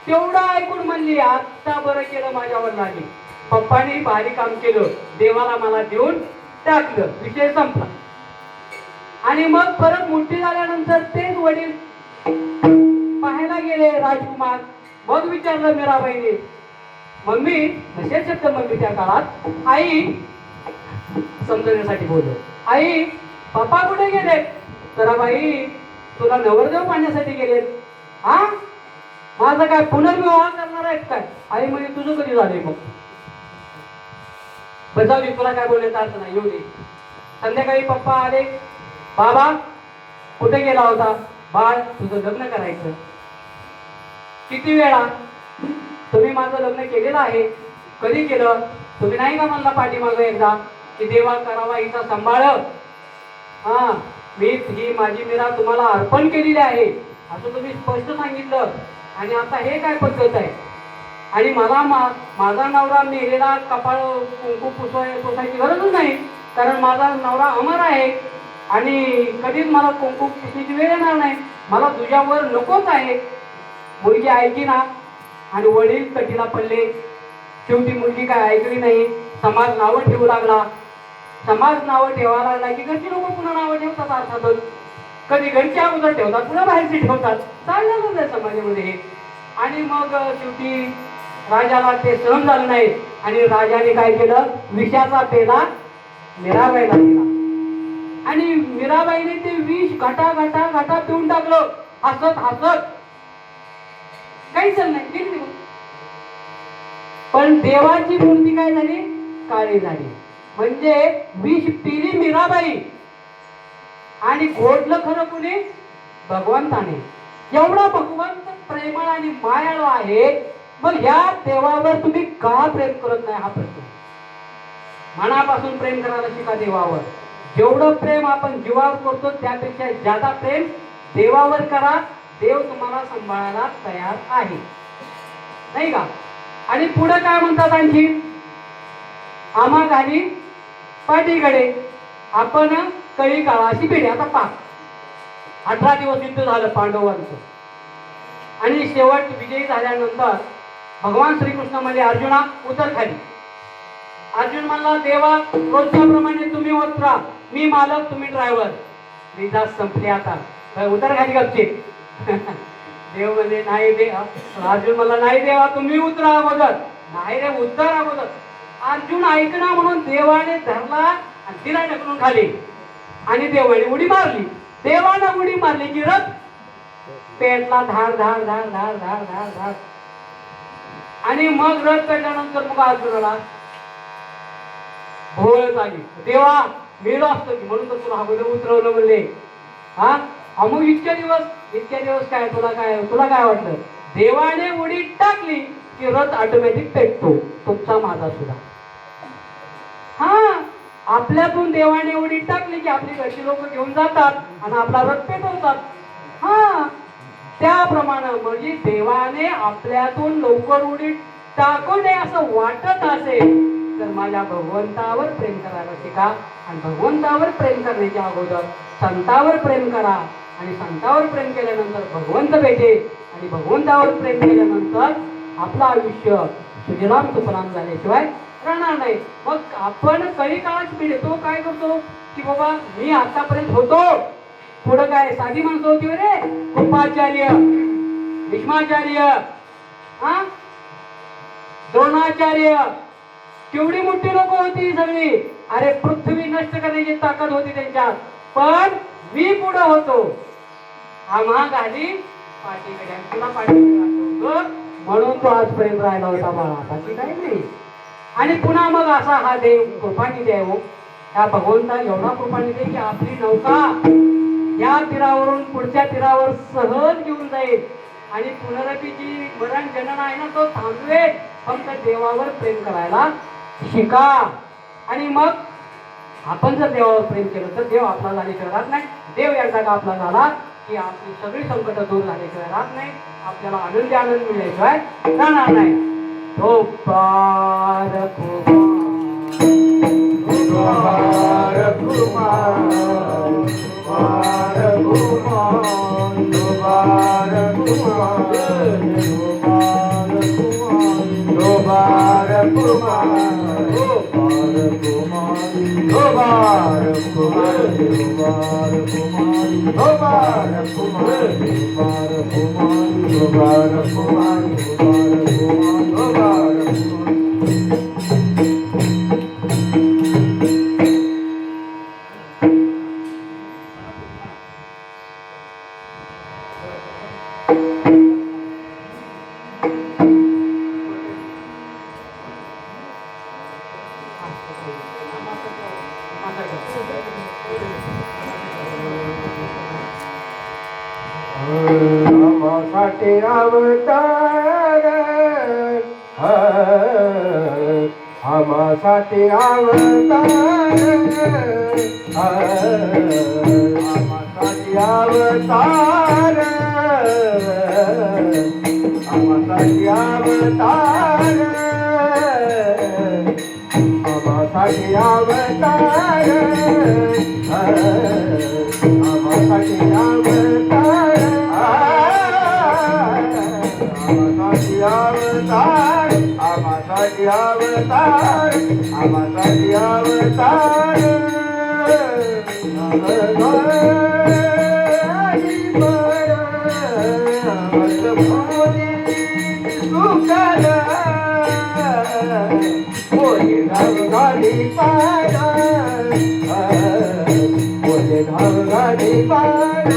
तेवढं ऐकून म्हणली, आता बरं केलं माझ्या वडिलांनी. पप्पानी भारी काम केलं, देवाला मला देऊन टाकलं. विषय संपला. आणि मग परत मोठी झाल्यानंतर तेच वडील पाहायला गेले राजकुमार. मग विचारलं मीराबाईने, मम्मी, नसेल शब्द मम्मी त्या काळात, आई समजण्यासाठी बोललो, आई पप्पा कुठे गेले? तर बाई तुला नवरदेव पाहण्यासाठी गेलेत. हा, माझा काय पुनर्विवाह करणार आहेत काय? आई म्हणजे तुझं कधी झालंय? मग बजावली, तुला काय बोलण्याचा अर्थ नाही, येऊ दे. संध्याकाळी पप्पा आले, बाबा कुठे गेला होता? बाळ तुझं लग्न करायचं. किती वेळा? तुम्ही माझं लग्न केलेलं आहे. कधी केलं? तुम्ही नाही का म्हणला पाठीमागं एकदा की देवा करावा हिचा सांभाळ. हा, मी ही माझी मीरा तुम्हाला अर्पण केलेली आहे असं तुम्ही स्पष्ट सांगितलं. आणि आता हे काय पद्धत आहे? आणि मला माझा नवरा मेलेला कपाळ कुंकू पुसायची गरजच नाही, कारण माझा नवरा अमर आहे आणि कधीच मला कुंकू पुसण्याची वेळ येणार नाही. मला तुझ्यावर नकोच आहे. मुलगी ऐकी ना. आणि वडील कटीला पडले. शेवटी मुलगी काय ऐकली नाही. समाज नावं ठेवू लागला. समाज नावं ठेवायला लागला की घरची लोक पुन्हा नावं ठेवतात. अर्थातच कधी घरची अगोदर ठेवतात, पुन्हा बाहेरची ठेवतात. चाललेलंच आहे समाजामध्ये हे. आणि मग शेवटी राजाला ते सहन झालं नाही आणि राजाने काय केलं? विषाचा पेला मीराबाईला दिला आणि मीराबाईने ते विष घटा घटा घटा पिऊन टाकलं. हसत हसत काहीच नाही, गेली निघून. पण देवाची मूर्ती काय झाली? काळी झाली. म्हणजे विष पिली मीराबाई आणि घोटलं खरं कुणी? भगवंताने. एवढा भगवंत प्रेमळ आणि मायाळू आहे. मग ह्या देवावर तुम्ही का प्रेम करत नाही हा प्रश्न. मनापासून प्रेम करायला शिका देवावर. जेवढं प्रेम आपण जीवावर करतो त्यापेक्षा जादा प्रेम देवावर करा. देव तुम्हाला सांभाळायला तयार आहे, नाही का? आणि पुढे काय म्हणतात आणखी? आम्हा खाली पाठीकडे आपण कळी काळाची पिढी. आता पहा, 18 दिवस युद्ध झालं पांडवांचं आणि शेवट विजयी झाल्यानंतर भगवान श्रीकृष्ण म्हणजे अर्जुना उतर खाली. अर्जुन म्हणला देवा रोजच्याप्रमाणे तुम्ही उतरा, मी मालक तुम्ही ड्रायव्हर. रिजा संपली आता, उतर खाली गपचे. देव म्हणजे नाही दे. अर्जुन मला नाही देवा तुम्ही उतरा अगोदर. नाही रे उतर अगोदर. अर्जुन ऐकना म्हणून देवाने धरला आणि तिला ढकलून खाली आणि देवाने उडी मारली. देवानं उडी मारली की रथ पेटला धाड धाड धाड धाड धाड धाड धाड. आणि मग रथ पेटल्यानंतर मग अर्जुनाला भोळ झाली. देवा मेलो असतो की म्हणून तर तुला अगोदर उतरवलं म्हणले. हा मग इतक्या दिवस काय तुला काय वाटलं? देवाने उडी टाकली की रथ ऑटोमॅटिक पेटतो, तुमचा माझा सुद्धा. हा आपल्यातून देवाने उडी टाकली की आपली घरची लोक घेऊन जातात आणि आपला रथ पेटवतात. हा त्याप्रमाणे म्हणजे देवाने आपल्यातून लवकर उडी टाकू नये असं वाटत असेल तर माझ्या भगवंतावर प्रेम करायला शिका. आणि भगवंतावर प्रेम करण्याच्या अगोदर संतावर प्रेम करा. आणि संतावर प्रेम केल्यानंतर भगवंत भेटेल. आणि भगवंतावर प्रेम केल्यानंतर आपलं आयुष्य सुजलाम सुफलाम झाल्याशिवाय राहणार नाही. मग आपण काही काळात पिढतो काय करतो की बाबा मी आतापर्यंत होतो, पुढं काय साधी माणसं होती रे, कृपाचार्य, भीष्माचार्य, हा द्रोणाचार्य, केवढी मोठी लोक होती सगळी. अरे पृथ्वी नष्ट करण्याची ताकद होती त्यांच्यात. पण मी पुढे होतो. हा महाग आली पाठीकडे तुला पाठीकडे म्हणून तो आजपर्यंत राहिला होता बाळा, बाकी काही नाही. आणि पुन्हा मग असा हा देव कृपानी देव, या भगवंता एवढा कृपानी दे की आपली नौका या तीरावरून पुढच्या तीरावर सहज घेऊन जाईल. आणि पुनरपीची मरण जनन आहे ना तो थांबवेल. फक्त देवावर प्रेम करायला शिका. आणि मग आपण जर देवावर प्रेम केलं तर देव आपला झाल्याशिवाय राहत नाही. देव एकदा का आपला झाला की आपली सगळी संकट दूर झाल्याशिवाय राहत नाही. आपल्याला आनंद मिळाल्याशिवाय राहणार नाही. तो पार आमासाठी अवतार, आमासाठी अवतार, आमासाठी अवतार, आमासाठी अवतार, आमासाठी अवतार, आमासाठी अवतार, आमासाठी अवतार, आमासाठी अवतार, आमासाठी अवतार, धावगाडी पार, बोले धावगाडी पार,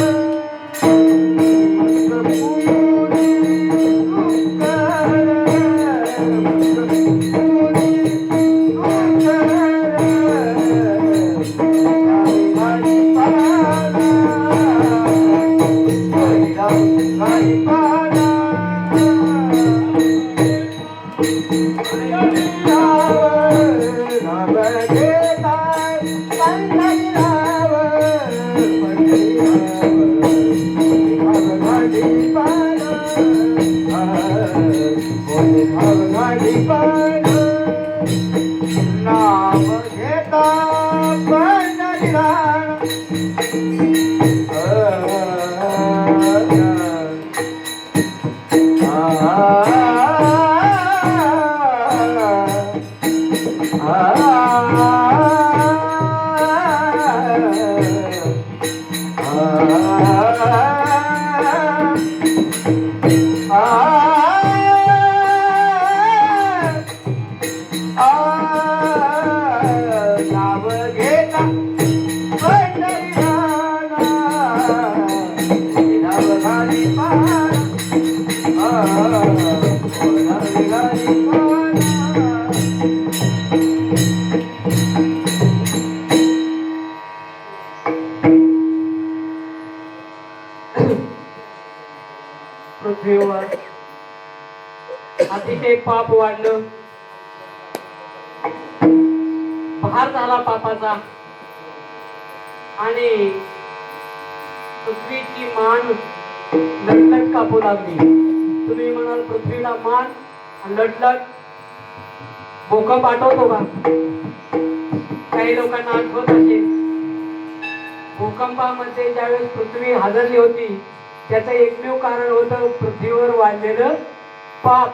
पृथ्वीवर अतिशय पाप वाढलं, भार झाला पापाचा आणि पृथ्वीची मान लटलट कापू लागली. तुम्ही म्हणाल पृथ्वीला मान आणि लटलट भूकंप आठवतो का? काही लोकांना आठवत असेल. भूकंपामध्ये ज्यावेळेस पृथ्वी हादरली होती त्याचं एकमेव कारण होतं पृथ्वीवर वाढलेलं पाप.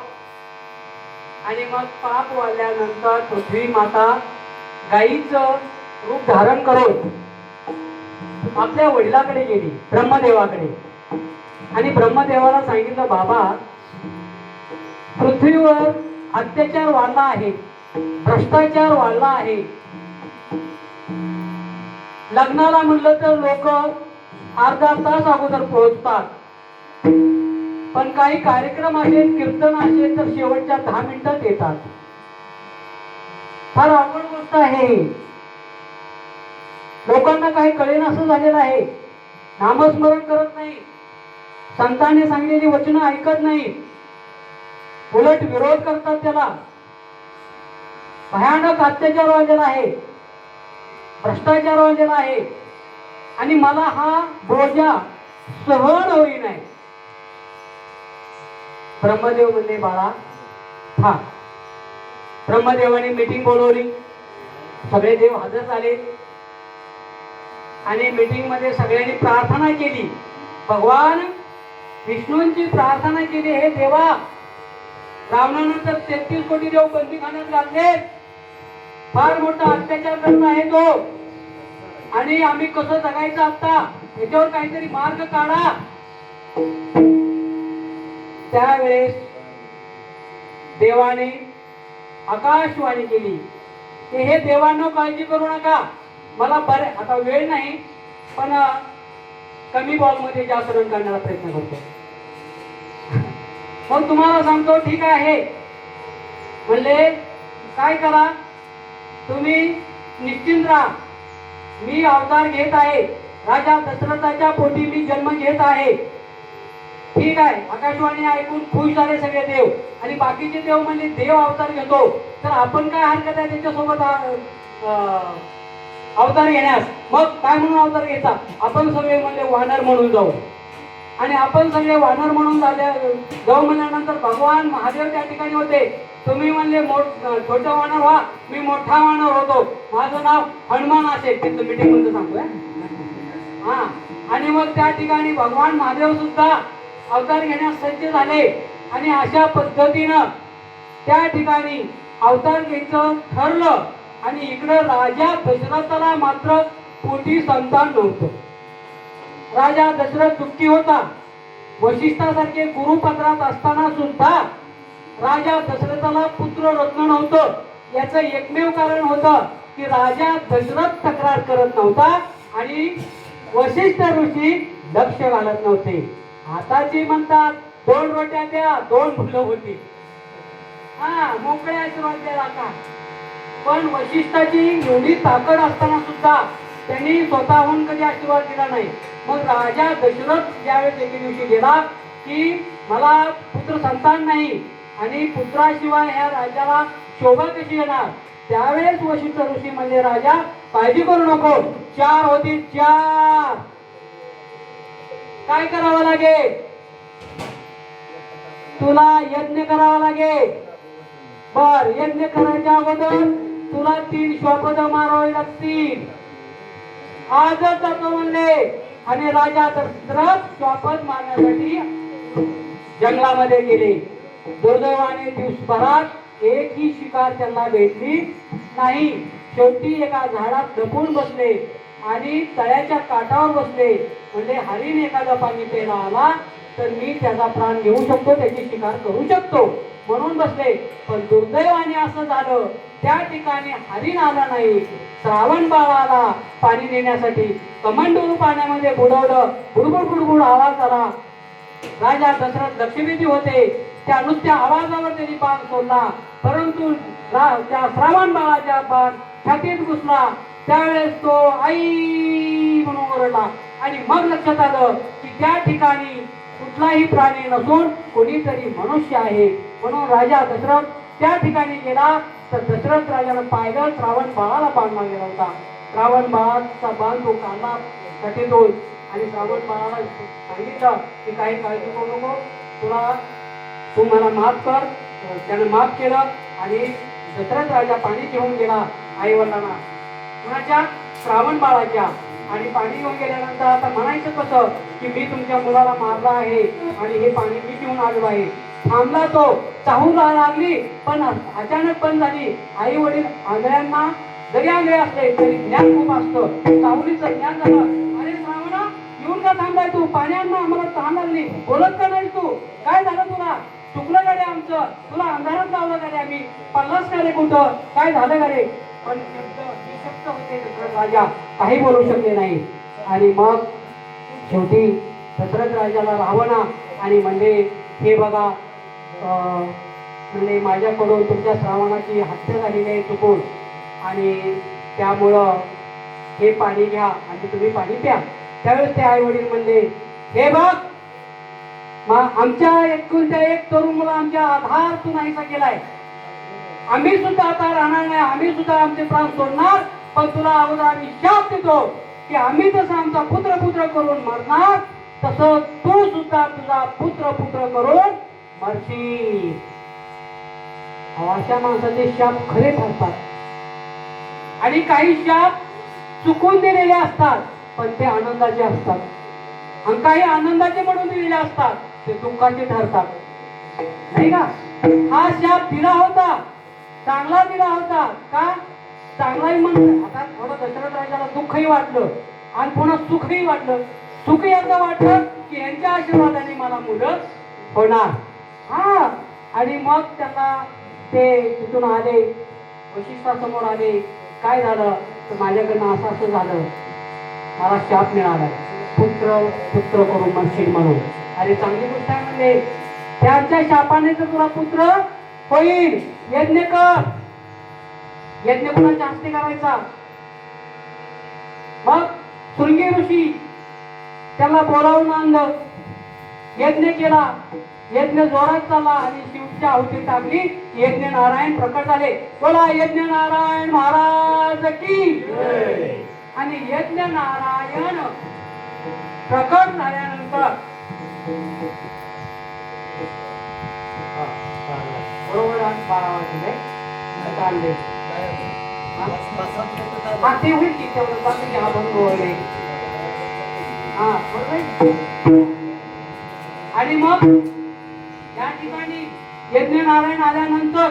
आणि मग पाप वाढल्यानंतर पृथ्वी माता गायीचं रूप धारण करून आपल्या वडिलाकडे गेली, ब्रह्मदेवाकडे. आणि ब्रह्मदेवाला सांगितलं, बाबा पृथ्वीवर अत्याचार वाढला आहे, भ्रष्टाचार वाढला आहे. लग्नाला म्हणलं तर लोक अर्धा तास अगोदर पोहोचतात, पण काही कार्यक्रम असेल, कीर्तन असेल तर शेवटच्या 10 मिनिटात येतात. फार अवघड गोष्ट आहे. लोकांना काही कळेन असं झालेलं आहे. नामस्मरण करत नाही, संतांनी सांगितलेली वचनं ऐकत नाही, उलट विरोध करतात. त्याला भयानक अत्याचार वाढलेला आहे, भ्रष्टाचार वाढलेला आहे. आणि मला हा बोजा सहन होई नाही. ब्रह्मदेव म्हणले, बाळा हा. ब्रह्मदेवाने मीटिंग बोलवली, सगळे देव हजर झाले आणि मीटिंग मध्ये सगळ्यांनी प्रार्थना केली. भगवान विष्णूंची प्रार्थना केली, हे देवा, रावणानंतर 33 कोटी देव बंदीखान्यात घातले, फार मोठा अत्याचार करत आहे तो, आणि आम्ही कसं जगायचं आता, याच्यावर काहीतरी मार्ग काढा. त्यावेळेस देवाने आकाशवाणी केली की हे देवांनो, काळजी करू नका, मला बरे, आता वेळ नाही पण कमी बॉल मध्ये जास्त रन करण्याचा प्रयत्न करतो. मग तुम्हाला सांगतो, ठीक आहे. म्हणले काय करा, तुम्ही निश्चिंत राहा, मी अवतार घेत आहे, राजा दशरथाच्या पोटी मी जन्म घेत आहे. ठीक आहे. आकाशवाणी ऐकून खुश झाले सगळे देव. आणि बाकीचे देव म्हणजे देव अवतार घेतो तर आपण काय हरकत आहे त्याच्यासोबत अवतार घेण्यास. मग काय म्हणून अवतार घ्यायचा, आपण सगळे म्हणले वानर म्हणून जाऊ. आणि आपण सगळे वानर म्हणून जाऊ म्हणल्यानंतर भगवान महादेव त्या ठिकाणी होते. तुम्ही म्हणले छोटं वानर व्हा, मी मोठा वानर होतो, माझं नाव हनुमान असेल. तिथं मीटिंग मध्ये सांगतोय हा. आणि मग त्या ठिकाणी भगवान महादेव सुद्धा अवतार घेण्यास सज्ज झाले. आणि अशा पद्धतीनं त्या ठिकाणी अवतार घ्यायचं ठरलं. आणि इकडे राजा दशरथाला मात्र पोटी संतान नव्हतं. राजा दशरथ दुःखी होता. वशिष्ठासारखे गुरुपत्रात असताना सुद्धा राजा दशरथाला पुत्र रत्न नव्हतं. याचं एकमेव कारण होतं की राजा दशरथ तक्रार करत नव्हता आणि वशिष्ठ ऋषी लक्ष घालत नव्हते. आताची म्हणतात 2 रोट्या द्या, 2 फुलं होती, हा, मोकळे आशीर्वाद द्यायला का. पण वशिष्ठाची एवढी ताकद असताना सुद्धा त्यांनी स्वतःहून कधी आशीर्वाद दिला नाही. मग राजा दशरथ ज्यावेळेस एके दिवशी गेला की मला पुत्र संतान नाही आणि पुत्राशिवाय ह्या राज्याला शोभा कशी येणार, त्यावेळेस वशिष्ठ ऋषी म्हणजे राजा काळजी करू नको, 4 होतील, 4. काय करावं लागेल, तुला यज्ञ करावा लागेल. बर, यज्ञ करायच्या अगोदर तुला 3 श्वापद मारावे लागतील. आजच जातो म्हणले. आणि राजा दशरथ श्वापद मारण्यासाठी जंगलामध्ये गेले. दुर्दैवाने दिवसभरात एकही शिकार त्यांना भेटली नाही. शेवटी एका झाडात लपून बसले आणि तळ्याच्या काठावर बसले. म्हणजे हरिण एखादा पाणी प्यायला आला तर मी त्याचा प्राण घेऊ शकतो, त्याची शिकार करू शकतो म्हणून बसले. पण दुर्दैवाने असं झालं, त्या ठिकाणी हरिण आला नाही. श्रावण बाळाला पाणी देण्यासाठी कमंडूर पाण्यामध्ये बुडवलं. बुडबुड बुडबुड आवाज आला. राजा दशरथ लक्षवेधी होते. त्या नुसत्या आवाजावर त्यांनी बाण सोडला, परंतु त्या श्रावण बाळाच्या बाण छातीत घुसला त्यावेळेस तो आई म्हणून ओरडला आणि मग लक्षात आलं की त्या ठिकाणी कुठलाही प्राणी नसून कोणीतरी मनुष्य आहे. म्हणून राजा दशरथ त्या ठिकाणी गेला तर दशरथ राजानं पाहिलं श्रावण बाळाला बांधला गेला होता. श्रावण बाळाचा बांध तो काढला कठीतून आणि श्रावण बाळाला सांगितलं की काही काळजी करू नको, तू मला माफ कर. त्यानं माफ केलं आणि दशरथ राजा पाणी घेऊन गेला आई वडिलांना कुणाच्या श्रावण बाळाच्या. आणि पाणी घेऊन गेल्यानंतर आता म्हणायचं कसं की मी तुमच्या मुलाला मारला आहे आणि हे पाणी मी घेऊन आलो आहे. थांबला तो, चाहू लागली पण अचानक बंद झाली. आई वडील आंधळ्यांना जरी आंधळे असले तरी ज्ञान खूप असतं. चाहुलीचं ज्ञान झालं. अरे श्रावणा, येऊन का थांबलाय तू? पाणी आण ना, आम्हाला तहान लागली. बोलत का नाही तू? काय झालं तुला? चुकलं गाडी आमचं, तुला अंधारात लावलं गाडी, आम्ही पल्लाच का रे कुठं? काय झालं गाडी? पण शब्द होते दशरथ राजा काही बोलू शकले नाही. आणि मग शेवटी दशरथ राजाला रावणा आणि म्हणजे हे बघा म्हणजे माझ्याकडून तुमच्या श्रावणाची हत्या झालेली आहे चुकून आणि त्यामुळं हे पाणी घ्या आणि तुम्ही पाणी प्या. त्यावेळेस ते आई वडील म्हणले, हे बघ आमच्या एकुलत्या एक तरुण मुलं आमच्या आधार तू नाहीसा केलाय. आम्ही सुद्धा आता राहणार नाही, आम्ही सुद्धा आमचे प्राण सोडणार. पण तुला अगोदर आम्ही शाप देतो की आम्ही जसं आमचा पुत्र करून मरणार तसं तू सुद्धा तुझा पुत्र करून मरशील. अशा माणसाचे शाप खरे ठरतात आणि काही शाप चुकून दिलेले असतात पण ते आनंदाचे असतात आणि काही आनंदाचे म्हणून दिलेले असतात ते दुःखाचे ठरतात, नाही का? हा शाप दिला होता, चांगला दिला होता का? चांगलाही म्हणतो. आता थोडं दशरथ राजाला दुःखही वाटलं आणि पुन्हा सुखही वाटलं. सुख याचं वाटलं की यांच्या आशीर्वादाने मला मुलं होणार. हा, आणि मग त्यांना ते तिथून आले, वशिष्ठासमोर आले. काय झालं तर माझ्याकडनं असं झालं, मला शाप मिळाला, पुत्र करून मरशील म्हणून. अरे चांगली गोष्ट आहे म्हणजे त्यांच्या शापाने तर तुला पुत्र होईल. यज्ञ कर. यज्ञ कुणाच्या हस्ते करायचा? मग शृंगी ऋषी त्याला बोलावून आणलं, यज्ञ केला. यज्ञ जोरात चालला आणि शिवच्या आहुती टाकली. यज्ञ नारायण प्रकट झाले. बोला यज्ञ नारायण महाराज की. आणि यज्ञ नारायण प्रकट झाल्यानंतर बरोबर 12 वाजले चालले. ते होईल की तेवढं चालू घ्या बंद होईल. हा बरोबर. आणि मग या ठिकाणी यज्ञ नारायण आल्यानंतर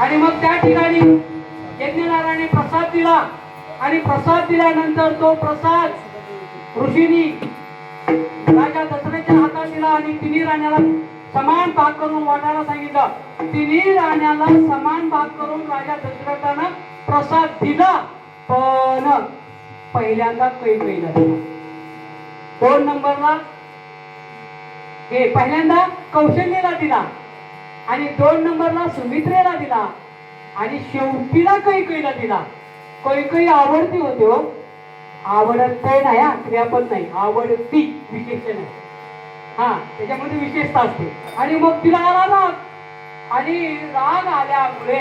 आणि मग त्या ठिकाणी यज्ञनारायणाने प्रसाद दिला आणि प्रसाद दिल्यानंतर तो प्रसाद ऋषींनी राजा दशरथाच्या हातात दिला आणि तिन्ही राण्याला समान भाग करून वाटायला सांगितलं. तिन्ही राण्याला समान भाग करून राजा दशरथानं प्रसाद दिला. पण पहिल्यांदा कैकेयीला दिला. 2 नंबरला पहिल्यांदा कौशल्येला दिला आणि 2 नंबरला सुमित्रेला दिला आणि शेवटीला कैकेयीला दिला. कैकेयी आवडती होती हो, आवडत नाही हा, क्रियापद नाही, आवडती विशेषण आहे. हा, त्याच्यामध्ये विशेषता असते. आणि मग तिला आला राग आणि राग आल्यामुळे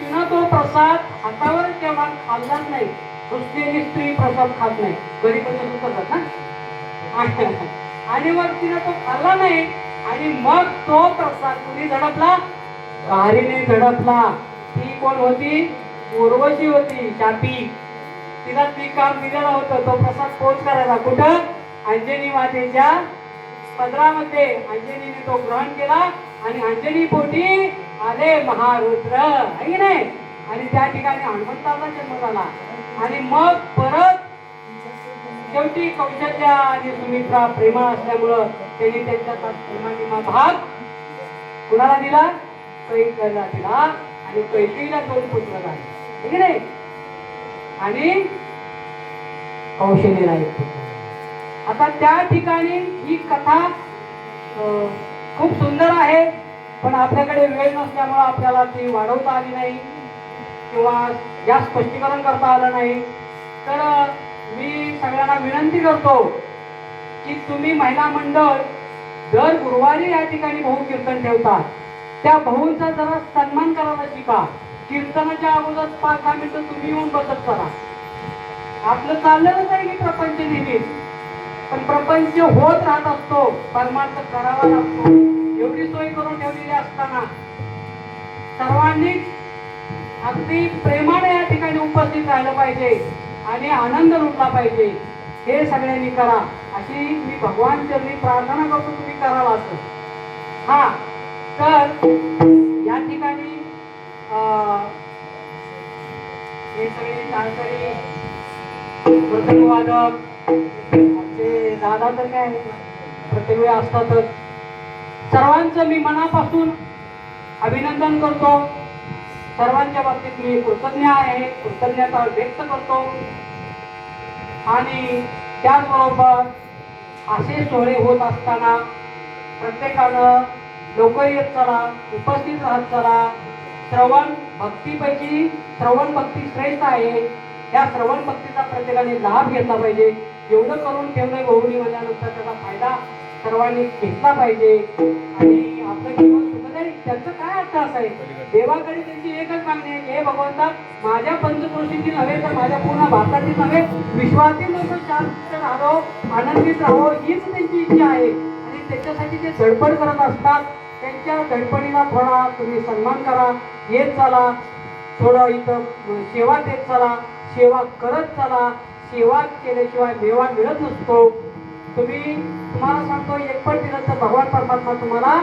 तिनं तो प्रसाद हातावर तेवढा खाल्लाच नाही. रुसलेली स्त्री प्रसाद खात नाही, घरी पण करतात ना. आणि मग तिनं तो खाल्ला नाही आणि मग तो प्रसाद कुणी झडपला? गारीने झडपला. ती कोण होती? उर्वशी होती, शापी. तिला स्वीकार दिलेला होता तो प्रसाद पोच करायला. कुठं? अंजनी मातेच्या पदरामध्ये. अंजनीने तो ग्रहण केला आणि अंजनी पोटी आले महारुद्र, आहे की नाही? आणि त्या ठिकाणी हनुमंताचा जन्म झाला. आणि मग परत शेवटी कौशल्या आणि सुमित्रा प्रेमळ असल्यामुळं त्यांनी त्यांच्या प्रेमानिमा भाग कुणाला दिला? कैकेयीला दिला आणि कैकेयीला 2 पुत्र झाले, आहे की नाही? आणि कौशल्येला 1 पुत्र. आता त्या ठिकाणी ही कथा खूप सुंदर आहे. पण आपल्याकडे वेळ नसल्यामुळं आपल्याला ती वाढवता आली नाही किंवा जास्त स्पष्टीकरण करता आलं नाही. तर मी सगळ्यांना विनंती करतो की तुम्ही महिला मंडळ दर गुरुवारी या ठिकाणी भाऊ कीर्तन ठेवतात, त्या भाऊंचा जरा सन्मान करायला शिका. कीर्तनाच्या अगोदर 5-10 मिनिटं तुम्ही येऊन बसत करा. आपलं चाललेलंच आहे की प्रपंच नेहमी, पण प्रपंच होत राहत असतो, परमार्थ करावा लागतो. एवढी सोय करून ठेवलेली असताना सर्वांनी अगदी प्रेमाने या ठिकाणी उपस्थित राहिलं पाहिजे आणि आनंद लुटला पाहिजे. हे सगळ्यांनी करा अशी मी भगवान चरणी प्रार्थना करतो. तुम्ही कराल असं. हा, तर या ठिकाणी हे सगळे जाणकारी मृदंगवादक आमचे दादा तर काय प्रत्येक वेळी असतातच. सर्वांचं मी मनापासून अभिनंदन करतो. सर्वांच्या बाबतीत मी कृतज्ञ आहे, कृतज्ञता व्यक्त करतो. आणि त्याचबरोबर असे सोहळे होत असताना प्रत्येकानं लोक येत चला, उपस्थित राहत चला. श्रवण भक्तीपैकी श्रवण भक्ती श्रेष्ठ आहे. त्या श्रवण भक्तीचा प्रत्येकाने लाभ घेतला पाहिजे. एवढं करून ठेवलंय बहुनी म्हणल्यानंतर त्याचा फायदा सर्वांनी घेतला पाहिजे आणि आपलं जीवन सुखदायी. त्यांचं काय अर्थ असा आहे, देवाकडे त्यांची एकच मागणी आहे की हे भगवंता, माझ्या पंचक्रोशीची नव्हे तर माझ्या पूर्ण भारताची नव्हे, विश्वातील लोक शांत राहावं, आनंदित राहावं, हीच त्यांची इच्छा आहे. आणि त्याच्यासाठी ते धडपड करत असतात. त्यांच्या धडपडीला थोडा तुम्ही सन्मान करा. येत चला, थोडं इथं सेवा देत चला, सेवा करत चला. सेवा केल्याशिवाय मेवा मिळत नसतो. तुम्हाला सांगतो, एकपट दिलं तर भगवान परमात्मा तुम्हाला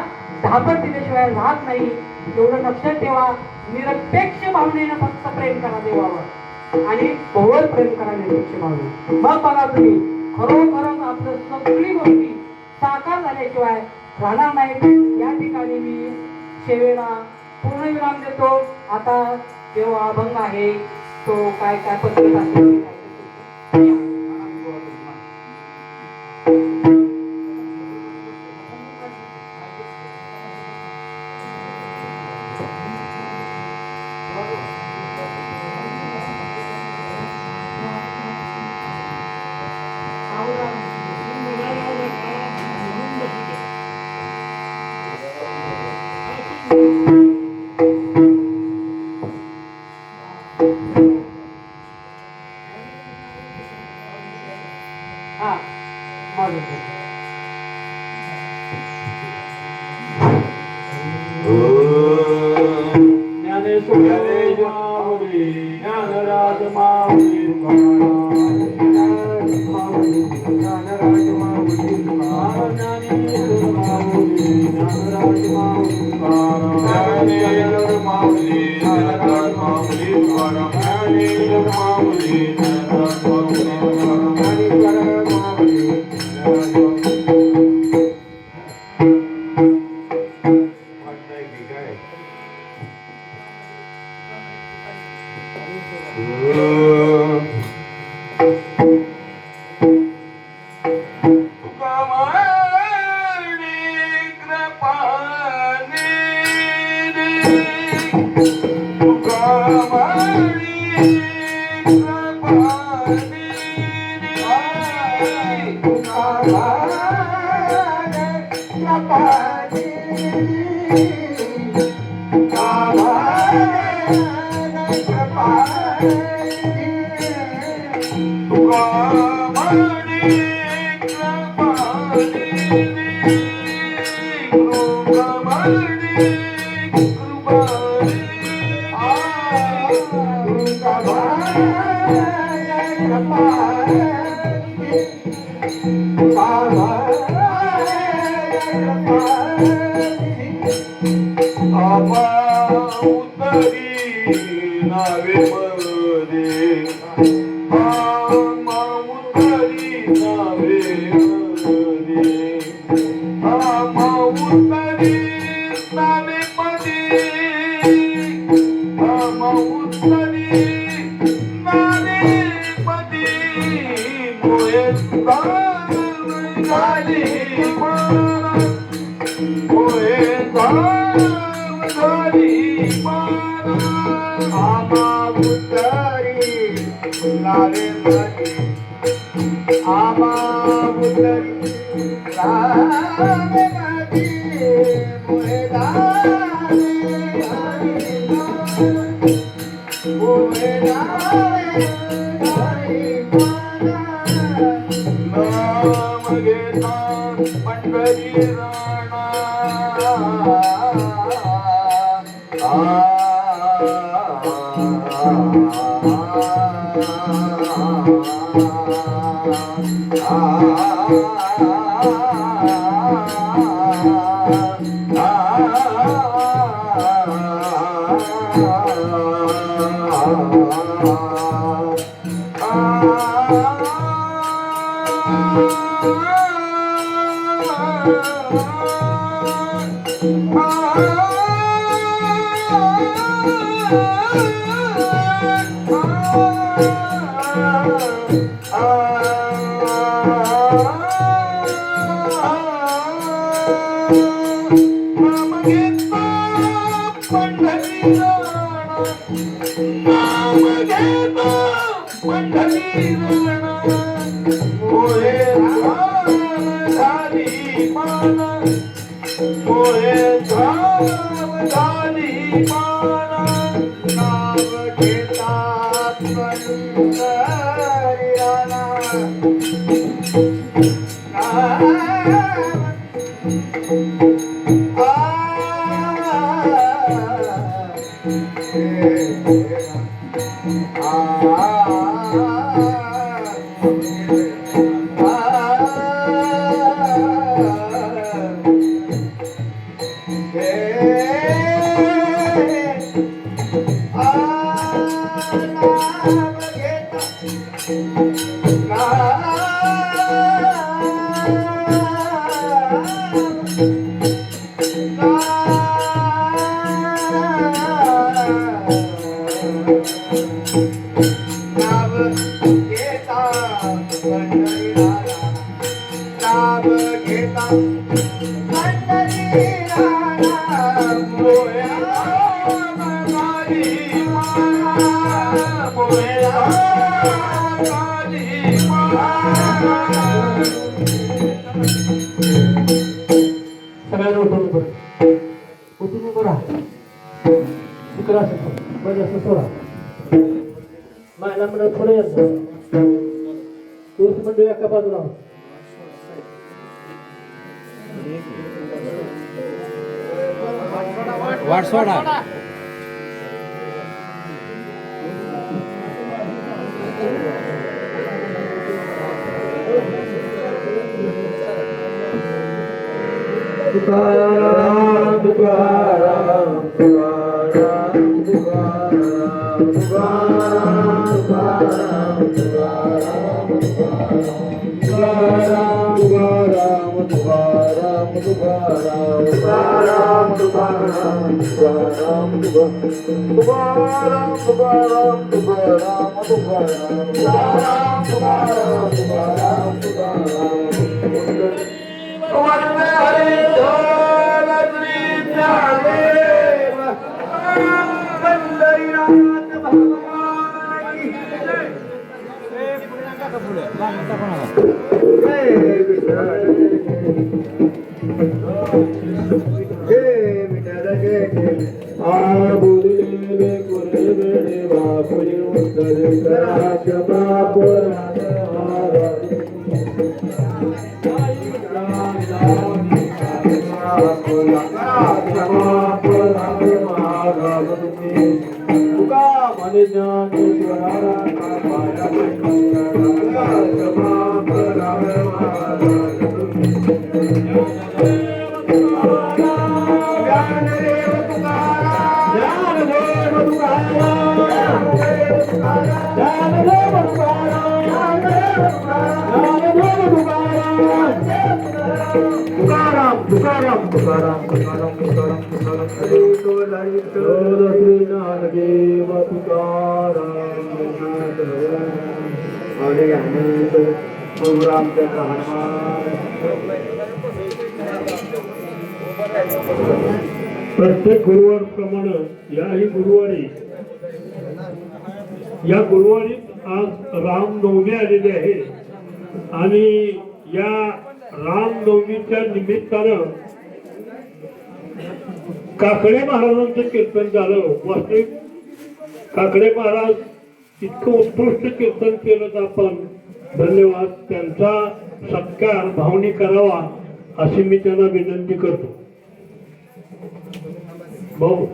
10 दिल्याशिवाय राहत नाही. एवढं लक्षात ठेवा. निरपेक्ष भावनेनं फक्त प्रेम करा देवावर आणि बहुवर प्रेम करा निरपेक्ष भावने. मग बघा तुम्ही खरोखरच आपलं सगळी गोष्टी साकार झाल्याशिवाय राहणार नाही. या ठिकाणी मी सेवेला पूर्णविराम देतो. आता जो अभंग आहे तो काय काय पद्धत असेल Oh, लावे माझी आमा बुद्धरी लावे माझी मोहे लावे मोहे लावे नाम घेता पंढरी राणा सगळ्यांना उठून उभं राहा तिकडं असं म्हणजे असं सोडा मायला म्हणत थोडं येतं तूच म्हणजे एका बाजूला वाट सोडा तुकाराम तुकाराम तुकाराम तुकाराम तुकाराम तुकाराम तुकाराम तुकाराम तुकाराम तुकाराम तुकाराम तुकाराम तुकाराम तुकाराम तुकाराम तुकाराम तुकाराम तुकाराम वंदे हरिद्वार श्री ज्ञानदेव पंढरीनाथ भगवान की जय। जय विठ्ठल जय विठ्ठल जय आबुले कुरबेडे बापुरी उत्तर कराच बापुरात तुकाराम तुकाराम तुकाराम तुकाराम तुकाराम हरे तो श्री नामदेव तुकाराम हरे अनंत रामचंद्र हनुमान। प्रत्येक गुरुवार प्रमाणे या गुरुवारी आज रामनवमी आलेली आहे आणि या रामनवमीच्या निमित्तानं काकडे महाराजांचं कीर्तन झालं. वास्तविक काकडे महाराज इतकं उत्कृष्ट कीर्तन केलं तर आपण धन्यवाद, त्यांचा सत्कार भावनी करावा अशी मी त्यांना विनंती करतो. भाऊ